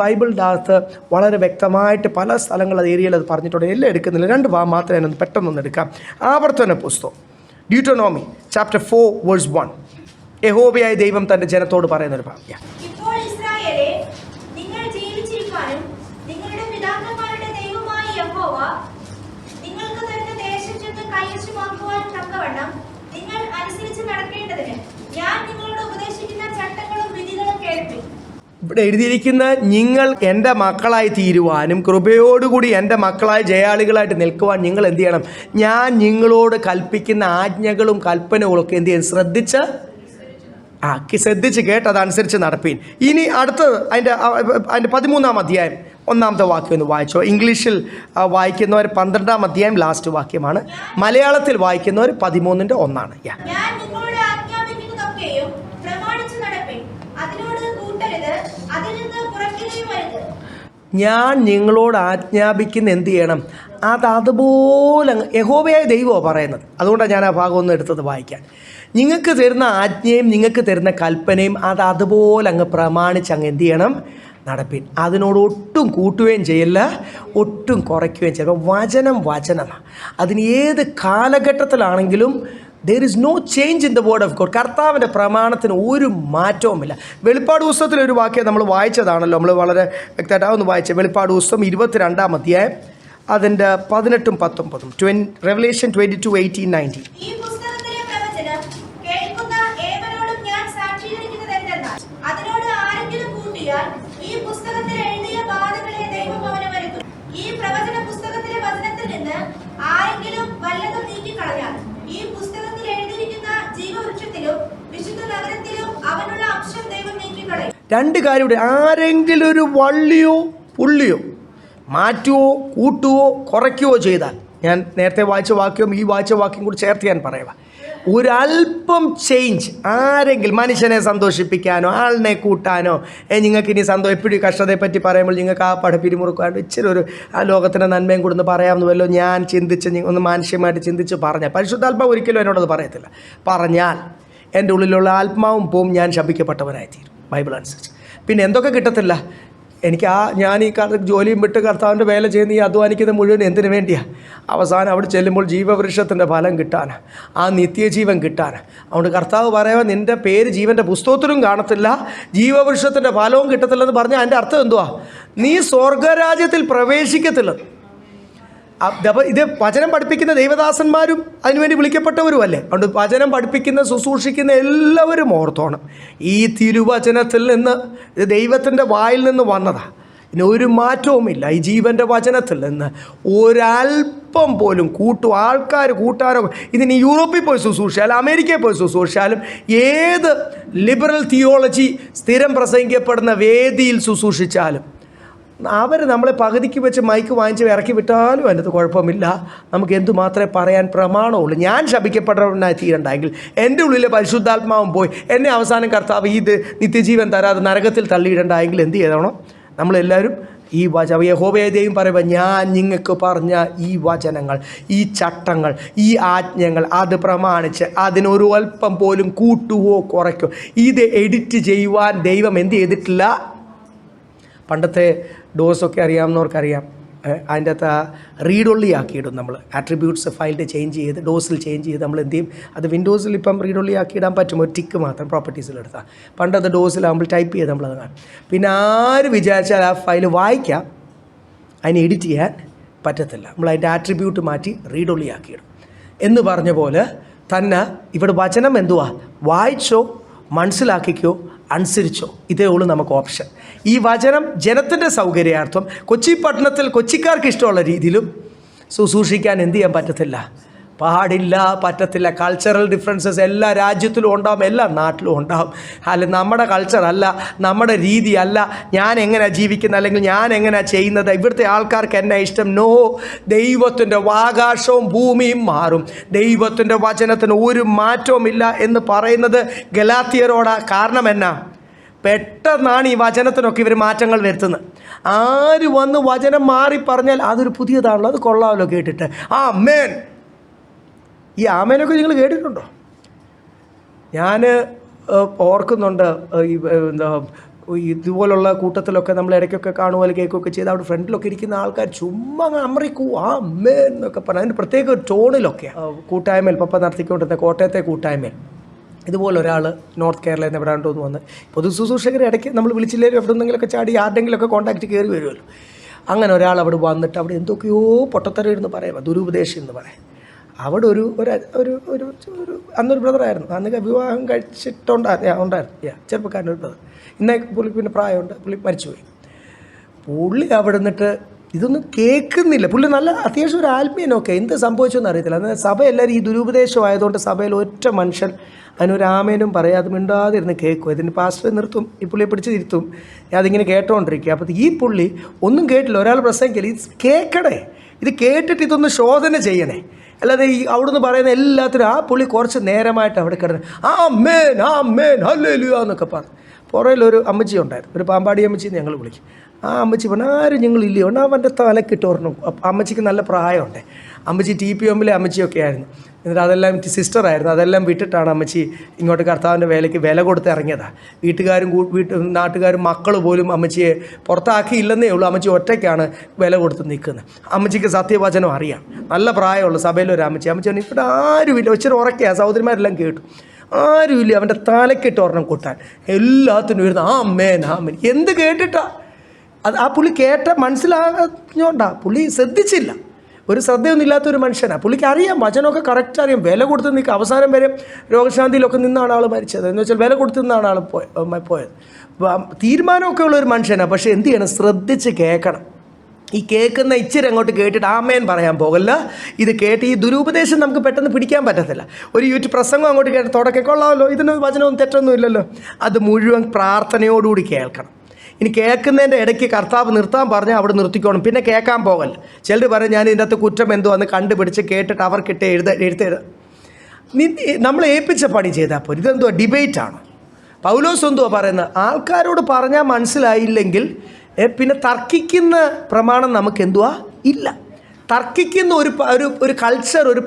ബൈബിളിൻ്റെ അകത്ത് വളരെ വ്യക്തമായിട്ട് പല സ്ഥലങ്ങൾ അത് ഏരിയയിൽ അത് പറഞ്ഞിട്ടുണ്ട്. എല്ലാം എടുക്കുന്നില്ല, 2 ഭാഗം മാത്രമേ ഞാനൊന്ന് പെട്ടെന്നൊന്ന് എടുക്കാം. ആവർത്തന പുസ്തകം ഡ്യൂട്ടോണോമി ചാപ്റ്റർ 4:1. യഹോവയായ ദൈവം തൻ്റെ ജനത്തോട് പറയുന്നൊരു ഭാഗം. നിങ്ങളുടെ പിതാക്കന്മാരുടെ ദൈവമായ യഹോവ നിങ്ങൾക്ക് തരുന്ന ദേശം ചെന്ന് കൈവശമാക്കുവാൻ തക്കവണ്ണം നിങ്ങൾ അനുസരിച്ച് നടക്കേണ്ടതിന് ഞാൻ നിങ്ങളോട് ഉപദേശിക്കുന്ന ചട്ടങ്ങളും വിധികളും കേൾപ്പി. ഇവിടെ എഴുതിയിരിക്കുന്ന നിങ്ങൾ എൻ്റെ മക്കളായി തീരുവാനും കൃപയോടുകൂടി എൻ്റെ മക്കളായി ജയാളികളായിട്ട് നിൽക്കുവാൻ നിങ്ങൾ എന്ത് ചെയ്യണം? ഞാൻ നിങ്ങളോട് കൽപ്പിക്കുന്ന ആജ്ഞകളും കൽപ്പനകളൊക്കെ എന്ത് ചെയ്യണം? ശ്രദ്ധിച്ച് കേട്ട് അതനുസരിച്ച് നടപ്പീൻ. ഇനി അടുത്തത് അതിൻ്റെ 13-ാം അധ്യായം 1-ാമത്തെ വാക്യം ഒന്ന് വായിച്ചോ. ഇംഗ്ലീഷിൽ വായിക്കുന്നവർ 12-ാം അധ്യായം ലാസ്റ്റ് വാക്യമാണ്. മലയാളത്തിൽ വായിക്കുന്നവർ 13-ന്റെ 1-ആണ്. ഞാൻ നിങ്ങളോട് ആജ്ഞാപിക്കുന്ന എന്ത് ചെയ്യണം? അതുപോലെ യഹോവയായ ദൈവമോ പറയുന്നത്. അതുകൊണ്ടാണ് ഞാൻ ആ ഭാഗം ഒന്ന് എടുത്തത് വായിക്കാൻ. നിങ്ങൾക്ക് തരുന്ന ആജ്ഞയും നിങ്ങൾക്ക് തരുന്ന കൽപ്പനയും അതുപോലെ അങ്ങ് പ്രമാണിച്ച് അങ്ങ് എന്ത് ചെയ്യണം? നടപ്പിൻ. അതിനോട് ഒട്ടും കൂട്ടുകയും ചെയ്യില്ല, ഒട്ടും കുറയ്ക്കുകയും ചെയ്യില്ല. വചനമാണ്. അതിന് ഏത് കാലഘട്ടത്തിലാണെങ്കിലും there is no change in the word of God. കർത്താവിൻ്റെ പ്രമാണത്തിന് ഒരു മാറ്റവുമില്ല. വെളിപ്പാട് പുസ്തകത്തിൽ ഒരു വാക്യം നമ്മൾ വായിച്ചതാണല്ലോ, നമ്മൾ വളരെ വ്യക്തമായിട്ടാണ് വായിച്ചത്. വെളിപ്പാട് പുസ്തകം 22-ാം അധ്യായം അതിൻ്റെ 18-ഉം 19-ഉം. Revelation 22:18-19. രണ്ട് കാര്യം ഇവിടെ. ആരെങ്കിലും ഒരു വള്ളിയോ പുള്ളിയോ മാറ്റുവോ കൂട്ടുവോ കുറയ്ക്കുകയോ ചെയ്താൽ, ഞാൻ നേരത്തെ വായിച്ച വാക്യവും ഈ വായിച്ച വാക്യം കൂടി ചേർത്ത് ഞാൻ പറയുക, ഒരല്പം ചേഞ്ച് ആരെങ്കിലും മനുഷ്യനെ സന്തോഷിപ്പിക്കാനോ ആളിനെ കൂട്ടാനോ നിങ്ങൾക്കിനി എപ്പോഴും കഷ്ടതയെപ്പറ്റി പറയുമ്പോൾ നിങ്ങൾക്ക് ആ പടപ്പിരിമുറുക്കാണ്ട് ഇച്ചിരി ഒരു ആ ലോകത്തിൻ്റെ നന്മയും കൂടെ ഒന്ന് പറയാമെന്നുവല്ലോ ഞാൻ ചിന്തിച്ച് ഒന്ന് മാനുഷ്യമായിട്ട് ചിന്തിച്ച് പറഞ്ഞാൽ, പരിശുദ്ധാത്മാവ് ഒരിക്കലും എന്നോടത് പറയത്തില്ല, പറഞ്ഞാൽ എൻ്റെ ഉള്ളിലുള്ള ആത്മാവും പോവും, ഞാൻ ശപിക്കപ്പെട്ടവനായിത്തീരും ബൈബിൾ അനുസരിച്ച്. പിന്നെ എന്തൊക്കെ കിട്ടത്തില്ല എനിക്ക്? ഞാൻ ഈ ജോലിയും വിട്ട് കർത്താവിൻ്റെ വേല ചെയ്യുന്ന ഈ അധ്വാനിക്കുന്ന മുഴുവൻ എന്തിനു വേണ്ടിയാണ്? അവസാനം അവിടെ ചെല്ലുമ്പോൾ ജീവവൃക്ഷത്തിൻ്റെ ഫലം കിട്ടാനാണ്, ആ നിത്യജീവൻ കിട്ടാനാണ്. അതുകൊണ്ട് കർത്താവ് പറയുക, നിൻ്റെ പേര് ജീവൻ്റെ പുസ്തകത്തിലും കാണത്തില്ല, ജീവവൃക്ഷത്തിൻ്റെ ഫലവും കിട്ടത്തില്ലെന്ന് പറഞ്ഞാൽ അതിൻ്റെ അർത്ഥം എന്തുവാ? നീ സ്വർഗരാജ്യത്തിൽ പ്രവേശിക്കത്തില്ല. ഇത് വചനം പഠിപ്പിക്കുന്ന ദൈവദാസന്മാരും അതിനുവേണ്ടി വിളിക്കപ്പെട്ടവരും അല്ലേ. അതുകൊണ്ട് വചനം പഠിപ്പിക്കുന്ന ശുശ്രൂഷിക്കുന്ന എല്ലാവരും ഓർത്തോണം, ഈ തിരുവചനത്തിൽ നിന്ന്, ഇത് ദൈവത്തിൻ്റെ വായിൽ നിന്ന് വന്നതാണ്, ഇനി ഒരു മാറ്റവുമില്ല. ഈ ജീവൻ്റെ വചനത്തിൽ നിന്ന് ഒരല്പം പോലും ആൾക്കാർ കൂട്ടാനോ, ഇതിന് യൂറോപ്പിൽ പോയി ശുശ്രൂഷിച്ചാലും അമേരിക്കയിൽ പോയി ശുശ്രൂഷിച്ചാലും ഏത് ലിബറൽ തിയോളജി സ്ഥിരം പ്രസംഗിക്കപ്പെടുന്ന വേദിയിൽ ശുശ്രൂഷിച്ചാലും അവർ നമ്മളെ പകുതിക്ക് വെച്ച് മൈക്ക് വാങ്ങിച്ച് ഇറക്കി വിട്ടാലും അതിനകത്ത് കുഴപ്പമില്ല. നമുക്ക് എന്തുമാത്രമേ പറയാൻ പ്രമാണമുള്ളൂ. ഞാൻ ശപിക്കപ്പെട്ടവനായി തീരണ്ടെങ്കിൽ എൻ്റെ ഉള്ളിലെ പരിശുദ്ധാത്മാവും പോയി എന്നെ അവസാനം കർത്താവ് ഇത് നിത്യജീവൻ തരാതെ നരകത്തിൽ തള്ളിയിടണ്ടെങ്കിൽ എന്ത് ചെയ്യണം? നമ്മളെല്ലാവരും ഈ യഹോവയായ ദൈവം പറയുമ്പോൾ, ഞാൻ നിങ്ങൾക്ക് പറഞ്ഞ ഈ വചനങ്ങൾ, ഈ ചട്ടങ്ങൾ, ഈ ആജ്ഞകൾ അത് പ്രമാണിച്ച് അതിനൊരു അല്പം പോലും കൂട്ടുവോ കുറയ്ക്കോ, ഇത് എഡിറ്റ് ചെയ്യുവാൻ ദൈവം എന്ത് ചെയ്തിട്ടില്ല. പണ്ടത്തെ ഡോസൊക്കെ അറിയാവുന്നവർക്കറിയാം, അതിൻ്റെ അകത്ത് റീഡ് ഒള്ളി ആക്കിയിടും നമ്മൾ. ആട്രിബ്യൂട്ട്സ് ഫയലിൻ്റെ ചേഞ്ച് ചെയ്ത് ഡോസിൽ ചേഞ്ച് ചെയ്ത് നമ്മൾ എന്ത് ചെയ്യും, അത് വിൻഡോസിൽ ഇപ്പം റീഡ് ഒള്ളി ആക്കിയിടാൻ പറ്റും, ഒരു ടിക്ക് മാത്രം പ്രോപ്പർട്ടീസിലെടുത്താൽ. പണ്ടത് ഡോസിലാകുമ്പോൾ ടൈപ്പ് ചെയ്ത് നമ്മളത് കാണും. പിന്നെ ആര് വിചാരിച്ചാൽ ആ ഫയൽ വായിക്കാം, അതിനെ എഡിറ്റ് ചെയ്യാൻ പറ്റത്തില്ല. നമ്മൾ അതിൻ്റെ ആട്രിബ്യൂട്ട് മാറ്റി റീഡ് ഒള്ളി ആക്കിയിടും. എന്ന് പറഞ്ഞ പോലെ തന്നെ ഇവിടെ വചനം എന്തുവാ, വായിച്ചോ മനസ്സിലാക്കിക്കോ അനുസരിച്ചോ, ഇതേ ഉള്ളൂ നമുക്ക് ഓപ്ഷൻ. ഈ വചനം ജനത്തിൻ്റെ സൗകര്യാർത്ഥം കൊച്ചി പട്ടണത്തിൽ കൊച്ചിക്കാർക്ക് ഇഷ്ടമുള്ള രീതിയിലും ശുശ്രൂഷിക്കാൻ എന്ത് ചെയ്യാൻ പറ്റത്തില്ല, പാടില്ല, പറ്റത്തില്ല. കൾച്ചറൽ ഡിഫറൻസസ് എല്ലാ രാജ്യത്തിലും ഉണ്ടാവും, എല്ലാ നാട്ടിലും ഉണ്ടാവും. അല്ല നമ്മുടെ കൾച്ചറല്ല, നമ്മുടെ രീതിയല്ല, ഞാൻ എങ്ങനെയാണ് ജീവിക്കുന്നത് അല്ലെങ്കിൽ ഞാൻ എങ്ങനെയാണ് ചെയ്യുന്നത്, ഇവിടുത്തെ ആൾക്കാർക്ക് എന്നെ ഇഷ്ടം. നോ, ദൈവത്തിൻ്റെ ആകാശവും ഭൂമിയും മാറും, ദൈവത്തിൻ്റെ വചനത്തിന് ഒരു മാറ്റവുമില്ല എന്ന് പറയുന്നത് ഗലാത്യരോടാ. കാരണം എന്നാ, പെട്ടെന്നാണ് ഈ വചനത്തിനൊക്കെ ഇവർ മാറ്റങ്ങൾ വരുത്തുന്നത്. ആര് വന്ന് വചനം മാറി പറഞ്ഞാൽ അതൊരു പുതിയതാണല്ലോ, അത് കൊള്ളാമല്ലോ കേട്ടിട്ട്. ആമേൻ, ഈ ആമേനൊക്കെ നിങ്ങൾ കേട്ടിട്ടുണ്ടോ? ഞാൻ ഓർക്കുന്നുണ്ട്, എന്താ ഇതുപോലുള്ള കൂട്ടത്തിലൊക്കെ നമ്മൾ ഇടയ്ക്കൊക്കെ കാണുമല്ലോ, കേൾക്കുകയൊക്കെ ചെയ്ത് അവിടെ ഫ്രണ്ടിലൊക്കെ ഇരിക്കുന്ന ആൾക്കാർ ചുമ്മാ അമറിക്കൂ ആമേൻ എന്നൊക്കെ പറഞ്ഞു. അതിന് പ്രത്യേക ഒരു ടോണിലൊക്കെ. കൂട്ടായ്മയിൽ പപ്പ നടത്തിക്കൊണ്ടിരുന്ന കോട്ടയത്തെ കൂട്ടായ്മയിൽ ഇതുപോലെ ഒരാൾ നോർത്ത് കേരളയിൽ നിന്ന് എവിടെയാണ്ടോ എന്ന് വന്ന്, പൊതു ശുശ്രൂഷകരെ ഇടയ്ക്ക് നമ്മൾ വിളിച്ചില്ലേലും എവിടെ നിന്നെങ്കിലൊക്കെ ചാടി ആരുടെങ്കിലൊക്കെ കോൺടാക്റ്റ് കയറി വരുമല്ലോ. അങ്ങനെ ഒരാൾ അവിടെ വന്നിട്ട് അവിടെ എന്തൊക്കെയോ പൊട്ടത്തരം ഇരുന്ന് പറയാം, ദുരുപദേശം എന്ന് പറയാം. അവിടെ ഒരു അന്നൊരു ബ്രദറായിരുന്നു, അന്ന് വിവാഹം ഉണ്ടായിരുന്നു, ചെറുപ്പക്കാരനൊരു ബ്രദർ. ഇന്നേ പുള്ളി പിന്നെ പ്രായമുണ്ട്, പുള്ളി മരിച്ചുപോയി. പുള്ളി അവിടെ നിന്നിട്ട് ഇതൊന്നും കേൾക്കുന്നില്ല. പുള്ളി നല്ല അത്യാവശ്യം ഒരു ആത്മീയനൊക്കെ, എന്ത് സംഭവിച്ചെന്ന് അറിയത്തില്ല. അന്ന് സഭ എല്ലാവരും ഈ ദുരുപദേശം ആയതുകൊണ്ട് സഭയിൽ ഒറ്റ മനുഷ്യൻ അതിനൊരാമേനും പറയാതെ മിണ്ടാതിരുന്ന് കേൾക്കും. ഇതിന് പാസ്റ്റർ നിർത്തും, ഈ പുള്ളിയെ പിടിച്ച് തിരുത്തും, അതിങ്ങനെ കേട്ടോണ്ടിരിക്കുക. അപ്പോൾ ഈ പുള്ളി ഒന്നും കേട്ടില്ല, ഒരാൾ പ്രസംഗിക്കില്ല, ഇത് കേൾക്കണേ, ഇത് കേട്ടിട്ട് ഇതൊന്ന് ശോധന ചെയ്യണേ, അല്ലാതെ ഈ അവിടുന്ന് പറയുന്ന എല്ലാത്തിനും. ആ പുള്ളി കുറച്ച് നേരമായിട്ട് അവിടെ കിടന്ന് ആമേൻ ഹല്ലേലൂയ എന്നൊക്കെ പറഞ്ഞു. പുറയിലൊരു അമ്മച്ചി ഉണ്ടായിരുന്നു, ഒരു പാമ്പാടി അമ്മച്ചിന്ന് ഞങ്ങൾ വിളിക്കും. ആ അമ്മച്ചി പറഞ്ഞു, ആരും ഞങ്ങളില്ലയോ, അവൻ്റെ തലക്കിട്ട് ഓർണം. അമ്മച്ചിക്ക് നല്ല പ്രായമുണ്ട്. അമ്മച്ചി TPMലെ അമ്മച്ചിയൊക്കെ ആയിരുന്നു. എന്നിട്ട് അതെല്ലാം സിസ്റ്ററായിരുന്നു. അതെല്ലാം വിട്ടിട്ടാണ് അമ്മച്ചി ഇങ്ങോട്ട് കർത്താവിൻ്റെ വേലയ്ക്ക് വില കൊടുത്ത് ഇറങ്ങിയതാണ്. വീട്ടുകാരും നാട്ടുകാരും മക്കൾ പോലും അമ്മച്ചിയെ പുറത്താക്കിയില്ലെന്നേ ഉള്ളൂ. അമ്മച്ചി ഒറ്റയ്ക്കാണ് വില കൊടുത്ത് നിൽക്കുന്നത്. അമ്മച്ചിക്ക് സത്യവചനം അറിയാം, നല്ല പ്രായമുള്ള സഭയിലൊരു അമ്മച്ചി. അമ്മച്ചി പറഞ്ഞു, ഇവിടെ ആരുമില്ല, ഇച്ചിരി ഉറക്കെയാണ്, സഹോദരിമാരെല്ലാം കേട്ടു, ആരുമില്ല അവൻ്റെ തലക്കിട്ട് ഒരെണ്ണം കൊട്ടാൻ. എല്ലാത്തിനും വരുന്ന ആമേൻ. എന്ത് കേട്ടിട്ടാ അത്? ആ പുള്ളി കേട്ട മനസ്സിലാഞ്ഞോണ്ടാ, പുള്ളി ശ്രദ്ധിച്ചില്ല, ഒരു ശ്രദ്ധയൊന്നും ഇല്ലാത്തൊരു മനുഷ്യനാണ്. പുള്ളിക്ക് അറിയാം, വചനമൊക്കെ കറക്റ്റ് അറിയാം, വില കൊടുത്ത് നിൽക്കുക. അവസാനം വരെ രോഗശാന്തിയിലൊക്കെ നിന്നാണ് ആൾ മരിച്ചത്. എന്ന് വെച്ചാൽ വില കൊടുത്ത് നിന്നാണ് ആൾ പോയത്. തീരുമാനമൊക്കെ ഉള്ള ഒരു മനുഷ്യനാണ്. പക്ഷേ എന്ത് ചെയ്യണം, ശ്രദ്ധിച്ച് കേൾക്കണം. ഈ കേൾക്കുന്ന ഇച്ചിരി അങ്ങോട്ട് കേട്ടിട്ട് ആമേൻ പറയാൻ പോകല്ല. ഇത് കേട്ട് ഈ ദുരുപദേശം നമുക്ക് പെട്ടെന്ന് പിടിക്കാൻ പറ്റത്തില്ല. ഒരു യൂട്യൂബ് പ്രസംഗം അങ്ങോട്ട് കേട്ട് തുടക്കെ കൊള്ളാമല്ലോ, ഇതിന് വചനമൊന്നും തെറ്റൊന്നും ഇല്ലല്ലോ, അത് മുഴുവൻ പ്രാർത്ഥനയോടുകൂടി കേൾക്കണം. ഇനി കേൾക്കുന്നതിൻ്റെ ഇടയ്ക്ക് കർത്താവ് നിർത്താൻ പറഞ്ഞാൽ അവിടെ നിർത്തിക്കോണം, പിന്നെ കേൾക്കാൻ പോകല്ല. ചിലർ പറയും ഞാൻ ഇതിൻ്റെ അകത്ത് കുറ്റം എന്തോ എന്ന് കണ്ടുപിടിച്ച് കേട്ടിട്ട് അവർക്കിട്ട് എഴുതെഴുത നമ്മൾ ഏൽപ്പിച്ച പണി ചെയ്താൽ പോലും. ഇതെന്തുവാ, ഡിബേറ്റാണ്. പൗലോസ് എന്തുവാ പറയുന്നത്, ആൾക്കാരോട് പറഞ്ഞാൽ മനസ്സിലായില്ലെങ്കിൽ പിന്നെ തർക്കിക്കുന്ന പ്രമാണം നമുക്ക് എന്തുവാ ഇല്ല. തർക്കിക്കുന്ന ഒരു കൾച്ചർ, ഒരു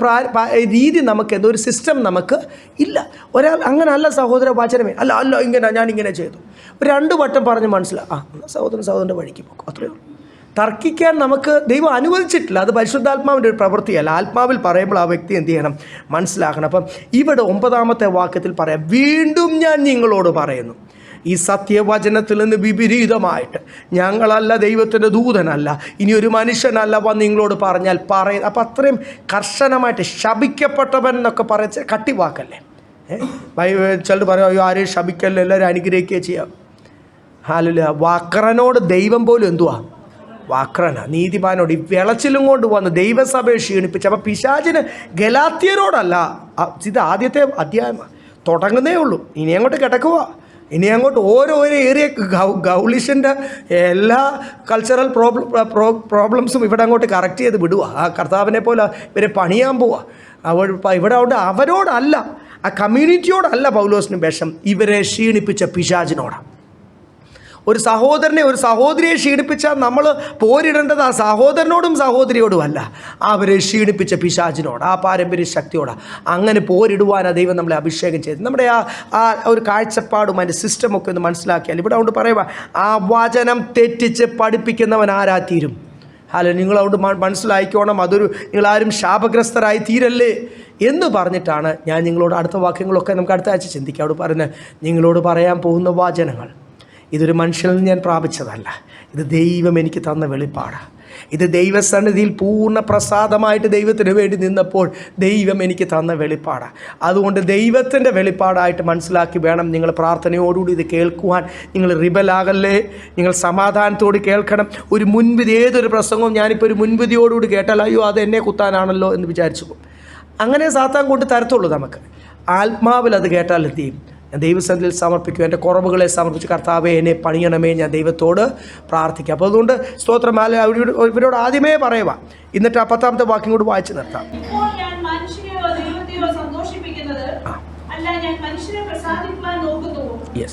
രീതി നമുക്ക് എന്തോ, ഒരു സിസ്റ്റം നമുക്ക് ഇല്ല. ഒരാൾ അങ്ങനെ അല്ല സഹോദര വചനമേ, അല്ല ഇങ്ങനെ ഞാനിങ്ങനെ ചെയ്തു, ഒരു 2 വട്ടം പറഞ്ഞ് സഹോദരൻ്റെ വഴിക്ക് പോകും, അത്രയേ ഉള്ളൂ. തർക്കിക്കാൻ നമുക്ക് ദൈവം അനുവദിച്ചിട്ടില്ല. അത് പരിശുദ്ധാത്മാവിൻ്റെ ഒരു പ്രവൃത്തിയല്ല. ആത്മാവിൽ പറയുമ്പോൾ ആ വ്യക്തി എന്ത് ചെയ്യണം, മനസ്സിലാക്കണം. അപ്പം ഇവിടെ 9ാമത്തെ വാക്യത്തിൽ പറയാം, വീണ്ടും ഞാൻ നിങ്ങളോട് പറയുന്നു, ഈ സത്യവചനത്തിൽ നിന്ന് വിപരീതമായിട്ട് ഞങ്ങളല്ല, ദൈവത്തിൻ്റെ ദൂതനല്ല, ഇനി ഒരു മനുഷ്യനല്ല വന്ന് നിങ്ങളോട് പറഞ്ഞാൽ അപ്പം അത്രയും കർശനമായിട്ട് ശപിക്കപ്പെട്ടവൻ എന്നൊക്കെ പറയ കട്ടിവാക്കല്ലേ. ചിലർ പറയും, അയ്യോ ആരെയും ശപിക്കല്ലേ, എല്ലാവരും അനുഗ്രഹിക്കുകയും ചെയ്യാം. ഹാലല്ല, വാക്രനോട് ദൈവം പോലും എന്തുവാ, വാക്രന നീതിമാനോട് ഈ വിളച്ചിലും കൊണ്ട് വന്ന് ദൈവസഭയെ ക്ഷീണിപ്പിച്ച്. അപ്പം പിശാചിന് ഗലാത്യരോടല്ല, ഇത് ആദ്യത്തെ അധ്യായമാണ്, തുടങ്ങുന്നേ ഉള്ളൂ, ഇനി അങ്ങോട്ട് കിടക്കുക. ഇനി അങ്ങോട്ട് ഓരോ ഏരിയ ഗൗളിഷൻ്റെ എല്ലാ കൾച്ചറൽ പ്രോബ്ലംസും ഇവിടെ അങ്ങോട്ട് കറക്റ്റ് ചെയ്ത് വിടുക. ആ കർത്താവിനെ പോലെ ഇവരെ പണിയാൻ പോവുക. ഇവിടെ അവരോടല്ല, ആ കമ്മ്യൂണിറ്റിയോടല്ല പൗലോസിന് വിഷം, ഇവരെ ക്ഷീണിപ്പിച്ച പിശാചിനോടാണ്. ഒരു സഹോദരനെ, ഒരു സഹോദരിയെ ക്ഷീണിപ്പിച്ചാൽ നമ്മൾ പോരിടേണ്ടത് ആ സഹോദരനോടും സഹോദരിയോടും അല്ല, അവരെ ക്ഷീണിപ്പിച്ച പിശാചിനോട്, ആ പാരമ്പര്യ ശക്തിയോടാണ്. അങ്ങനെ പോരിടുവാനാണ് ദൈവം നമ്മളെ അഭിഷേകം ചെയ്തത്. നമ്മുടെ ആ ഒരു കാഴ്ചപ്പാടും അതിൻ്റെ സിസ്റ്റമൊക്കെ ഒന്ന് മനസ്സിലാക്കിയാൽ ഇവിടെ കൊണ്ട് പറയുക, ആ വചനം തെറ്റിച്ച് പഠിപ്പിക്കുന്നവൻ ആരാ തീരും? നിങ്ങൾ അതുകൊണ്ട് മനസ്സിലാക്കിക്കോണം, നിങ്ങളാരും ശാപഗ്രസ്തരായി തീരല്ലേ എന്ന് പറഞ്ഞിട്ടാണ് ഞാൻ നിങ്ങളോട് അടുത്ത വാക്യങ്ങളൊക്കെ നമുക്ക് അടുത്ത ആഴ്ച ചിന്തിക്കാം. അവിടെ പറയുന്നത്, നിങ്ങളോട് പറയാൻ പോകുന്ന വചനങ്ങൾ ഇതൊരു മനുഷ്യനിൽ നിന്ന് ഞാൻ പ്രാപിച്ചതല്ല, ഇത് ദൈവം എനിക്ക് തന്ന വെളിപ്പാടാണ്. ഇത് ദൈവസന്നിധിയിൽ പൂർണ്ണ പ്രസാദമായിട്ട് ദൈവത്തിന് വേണ്ടി നിന്നപ്പോൾ ദൈവം എനിക്ക് തന്ന വെളിപ്പാടാണ്. അതുകൊണ്ട് ദൈവത്തിൻ്റെ വെളിപ്പാടായിട്ട് മനസ്സിലാക്കി വേണം നിങ്ങൾ പ്രാർത്ഥനയോടുകൂടി ഇത് കേൾക്കുവാൻ. നിങ്ങൾ റിബലാകല്ലേ, നിങ്ങൾ സമാധാനത്തോട് കേൾക്കണം. ഒരു മുൻവിധി, ഏതൊരു പ്രസംഗവും ഞാനിപ്പോൾ ഒരു മുൻവിധിയോടുകൂടി കേട്ടാൽ അയ്യോ അത് എന്നെ കുത്താനാണല്ലോ എന്ന് വിചാരിച്ചു പോകും. അങ്ങനെ സാത്താൻ കൊണ്ട് തരത്തുള്ളൂ. നമുക്ക് ആത്മാവിൽ അത് കേട്ടാൽ എന്ത് ചെയ്യും? ഞാൻ ദൈവസന്നിധിയിൽ സമർപ്പിക്കും, എൻ്റെ കുറവുകളെ സമർപ്പിച്ച് കർത്താവേ എന്നെ പണിയണമേ, ഞാൻ ദൈവത്തോട് പ്രാർത്ഥിക്കാം. അപ്പോൾ അതുകൊണ്ട് സ്തോത്രമാല ഇവരോട് ആദ്യമേ പറയുക. എന്നിട്ട് ആ 10ാമത്തെ വാക്യം കൂടി വായിച്ച് നിർത്താം. ഇപ്പോൾ ഞാൻ മനുഷ്യനെയോ ദൈവത്തെയോ സന്തോഷിപ്പിക്കുന്നത് അല്ല, ഞാൻ മനുഷ്യനെ പ്രസാദിപ്പാൻ നോക്കുന്നു.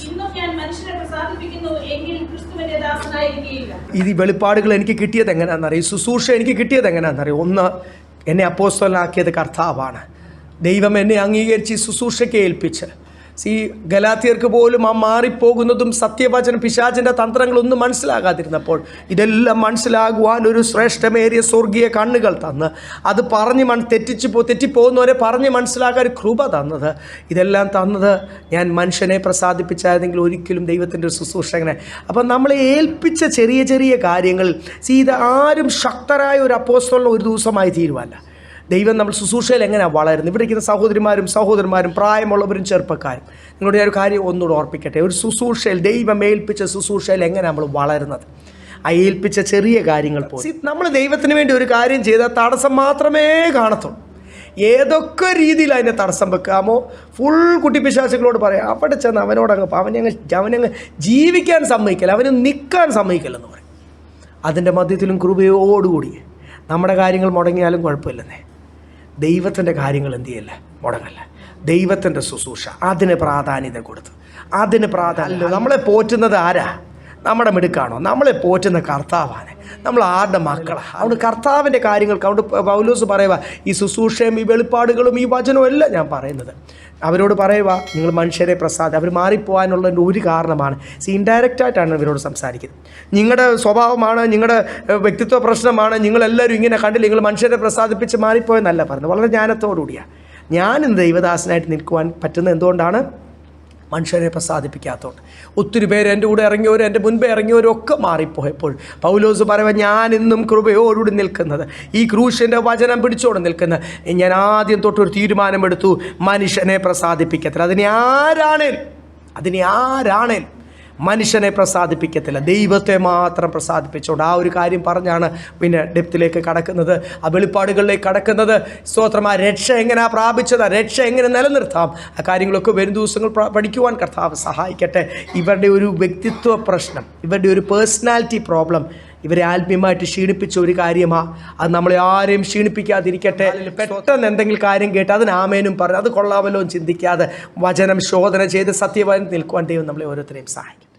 ഇന്നും ഞാൻ മനുഷ്യനെ പ്രസാദിപ്പിക്കുന്നു എങ്കിൽ ക്രിസ്തുവിന്റെ ദാസനായിരിക്കുകയില്ല. ഇത് വെളിപ്പാടുകൾ എനിക്ക് കിട്ടിയത് എങ്ങനെയാണെന്നറിയാം, ശുശ്രൂഷ എനിക്ക് കിട്ടിയത് എങ്ങനെയാണെന്നറിയാം. ഒന്ന്, എന്നെ അപ്പോസ്തലനാക്കിയത് കർത്താവാണ്. ദൈവം എന്നെ അംഗീകരിച്ച് ശുശ്രൂഷയ്ക്ക് ഏൽപ്പിച്ച്. ഗലാത്യർക്ക് പോലും ആ മാറിപ്പോകുന്നതും സത്യവചന പിശാചിൻ്റെ തന്ത്രങ്ങളൊന്നും മനസ്സിലാകാതിരുന്നപ്പോൾ ഇതെല്ലാം മനസ്സിലാകുവാൻ ഒരു ശ്രേഷ്ഠമേറിയ സ്വർഗീയ കണ്ണുകൾ തന്ന് അത് പറഞ്ഞ് തെറ്റിപ്പോകുന്നവരെ പറഞ്ഞ് മനസ്സിലാക്കാൻ കൃപ തന്നത്, ഇതെല്ലാം തന്നത് ഞാൻ മനുഷ്യനെ പ്രസാദിപ്പിച്ചായതെങ്കിൽ ഒരിക്കലും ദൈവത്തിൻ്റെ ഒരു ശുശ്രൂഷകനെ. അപ്പം നമ്മളെ ഏൽപ്പിച്ച ചെറിയ ചെറിയ കാര്യങ്ങൾ ഇത് ആരും ശക്തരായ ഒരു അപ്പോസ്തലൻ ഒരു ദിവസമായി തീരുവല്ല. ദൈവം നമ്മൾ ശുശ്രൂഷയിൽ എങ്ങനെയാണ് വളരുന്നത്? ഇവിടെ ഇരിക്കുന്ന സഹോദരന്മാരും പ്രായമുള്ളവരും ചെറുപ്പക്കാരും, നിങ്ങളുടെ ഒരു കാര്യം ഒന്നുകൂടെ ഓർപ്പിക്കട്ടെ. ഒരു ശുശ്രൂഷയിൽ, ദൈവം ഏൽപ്പിച്ച ശുശ്രൂഷയിൽ എങ്ങനെ നമ്മൾ വളരുന്നത്? ആ ഏൽപ്പിച്ച ചെറിയ കാര്യങ്ങൾ പോലും നമ്മൾ ദൈവത്തിന് വേണ്ടി ഒരു കാര്യം ചെയ്താൽ തടസ്സം മാത്രമേ കാണത്തുള്ളൂ. ഏതൊക്കെ രീതിയിൽ അതിനെ തടസ്സം വെക്കാമോ ഫുൾ കുട്ടിപ്പിശാചുകളോട് പറയാം. അവിടെ ചെന്ന് അവനങ്ങ് ജീവിക്കാൻ സമ്മതിക്കില്ല, അവന് നിൽക്കാൻ സമ്മതിക്കില്ലെന്ന് പറയും. അതിൻ്റെ മധ്യത്തിലും കൃപയോടുകൂടി നമ്മുടെ കാര്യങ്ങൾ മുടങ്ങിയാലും കുഴപ്പമില്ലെന്നേ, ദൈവത്തിൻ്റെ കാര്യങ്ങൾ എന്ത് ചെയ്യല്ല, മുടങ്ങല്ല. ദൈവത്തിൻ്റെ ശുശ്രൂഷ അതിന് പ്രാധാന്യത കൊടുത്ത്, അതിന് പ്രാധാന്യം. നമ്മളെ പോറ്റുന്നത് ആരാ? നമ്മുടെ മിടുക്കാണോ? നമ്മളെ പോറ്റുന്ന കർത്താവാണ്. നമ്മൾ ആരുടെ മക്കളാണ്? അതുകൊണ്ട് കർത്താവിൻ്റെ കാര്യങ്ങൾക്ക്, അതുകൊണ്ട് പൗലോസ് പറയുക, ഈ ശുശ്രൂഷയും ഈ വെളിപ്പാടുകളും ഈ വചനവും എല്ലാം ഞാൻ പറയുന്നത് അവരോട് പറയുക, നിങ്ങൾ മനുഷ്യരെ അവർ മാറിപ്പോകാനുള്ളതിൻ്റെ ഒരു കാരണമാണ്. ഇൻഡയറക്റ്റായിട്ടാണ് ഇവരോട് സംസാരിക്കുന്നത്. നിങ്ങളുടെ സ്വഭാവമാണ്, നിങ്ങളുടെ വ്യക്തിത്വ പ്രശ്നമാണ്, നിങ്ങളെല്ലാവരും ഇങ്ങനെ കണ്ടില്ല, നിങ്ങൾ മനുഷ്യരെ പ്രസാദിപ്പിച്ച് മാറിപ്പോയെന്നല്ല പറയുന്നത്. വളരെ ജ്ഞാനത്തോടുകൂടിയാണ്. ഞാനിന്ന് ദൈവദാസനായിട്ട് നിൽക്കുവാൻ പറ്റുന്നത് എന്തുകൊണ്ടാണ്? മനുഷ്യരെ പ്രസാദിപ്പിക്കാത്തതുകൊണ്ട്. ഒത്തിരി പേര് എൻ്റെ കൂടെ ഇറങ്ങിയവരും എൻ്റെ മുൻപേ ഇറങ്ങിയവരും ഒക്കെ മാറിപ്പോയപ്പോൾ പൗലോസ് പറയുക, ഞാൻ ഇന്നും കൃപയോടുകൂടി നിൽക്കുന്നത്, ഈ ക്രൂശിൻ്റെ വചനം പിടിച്ചോടെ നിൽക്കുന്നത്. ഞാൻ ആദ്യം തൊട്ടൊരു തീരുമാനമെടുത്തു, മനുഷ്യനെ പ്രസാദിപ്പിക്കത്തില്ല. അതിനെ ആരാണേൽ മനുഷ്യനെ പ്രസാദിപ്പിക്കത്തില്ല, ദൈവത്തെ മാത്രം പ്രസാദിപ്പിച്ചുകൊണ്ട്. ആ ഒരു കാര്യം പറഞ്ഞാണ് പിന്നെ ഡെപ്തിലേക്ക് കടക്കുന്നത്, ആ വെളിപ്പാടുകളിലേക്ക് കടക്കുന്നത്. സ്തോത്രം. ആ രക്ഷ എങ്ങനെയാണ് പ്രാപിച്ചത്, രക്ഷ എങ്ങനെ നിലനിർത്താം, ആ കാര്യങ്ങളൊക്കെ വരും ദിവസങ്ങൾ പഠിക്കുവാൻ കർത്താവ് സഹായിക്കട്ടെ. ഇവരുടെ ഒരു വ്യക്തിത്വ പ്രശ്നം, ഇവരുടെ ഒരു പേഴ്സണാലിറ്റി പ്രോബ്ലം ഇവരെ ആത്മീയമായിട്ട് ക്ഷീണിപ്പിച്ച ഒരു കാര്യമാണ്. അത് നമ്മളെ ആരെയും ക്ഷീണിപ്പിക്കാതിരിക്കട്ടെ. പെട്ടെന്ന് എന്തെങ്കിലും കാര്യം കേട്ട് അതിന് ആമേനും പറഞ്ഞ് അത് കൊള്ളാമല്ലോ ചിന്തിക്കാതെ വചനം ശോധന ചെയ്ത് സത്യവാൻ നിൽക്കുവാൻ ദൈവം നമ്മളെ ഓരോരുത്തരെയും സഹായിക്കും.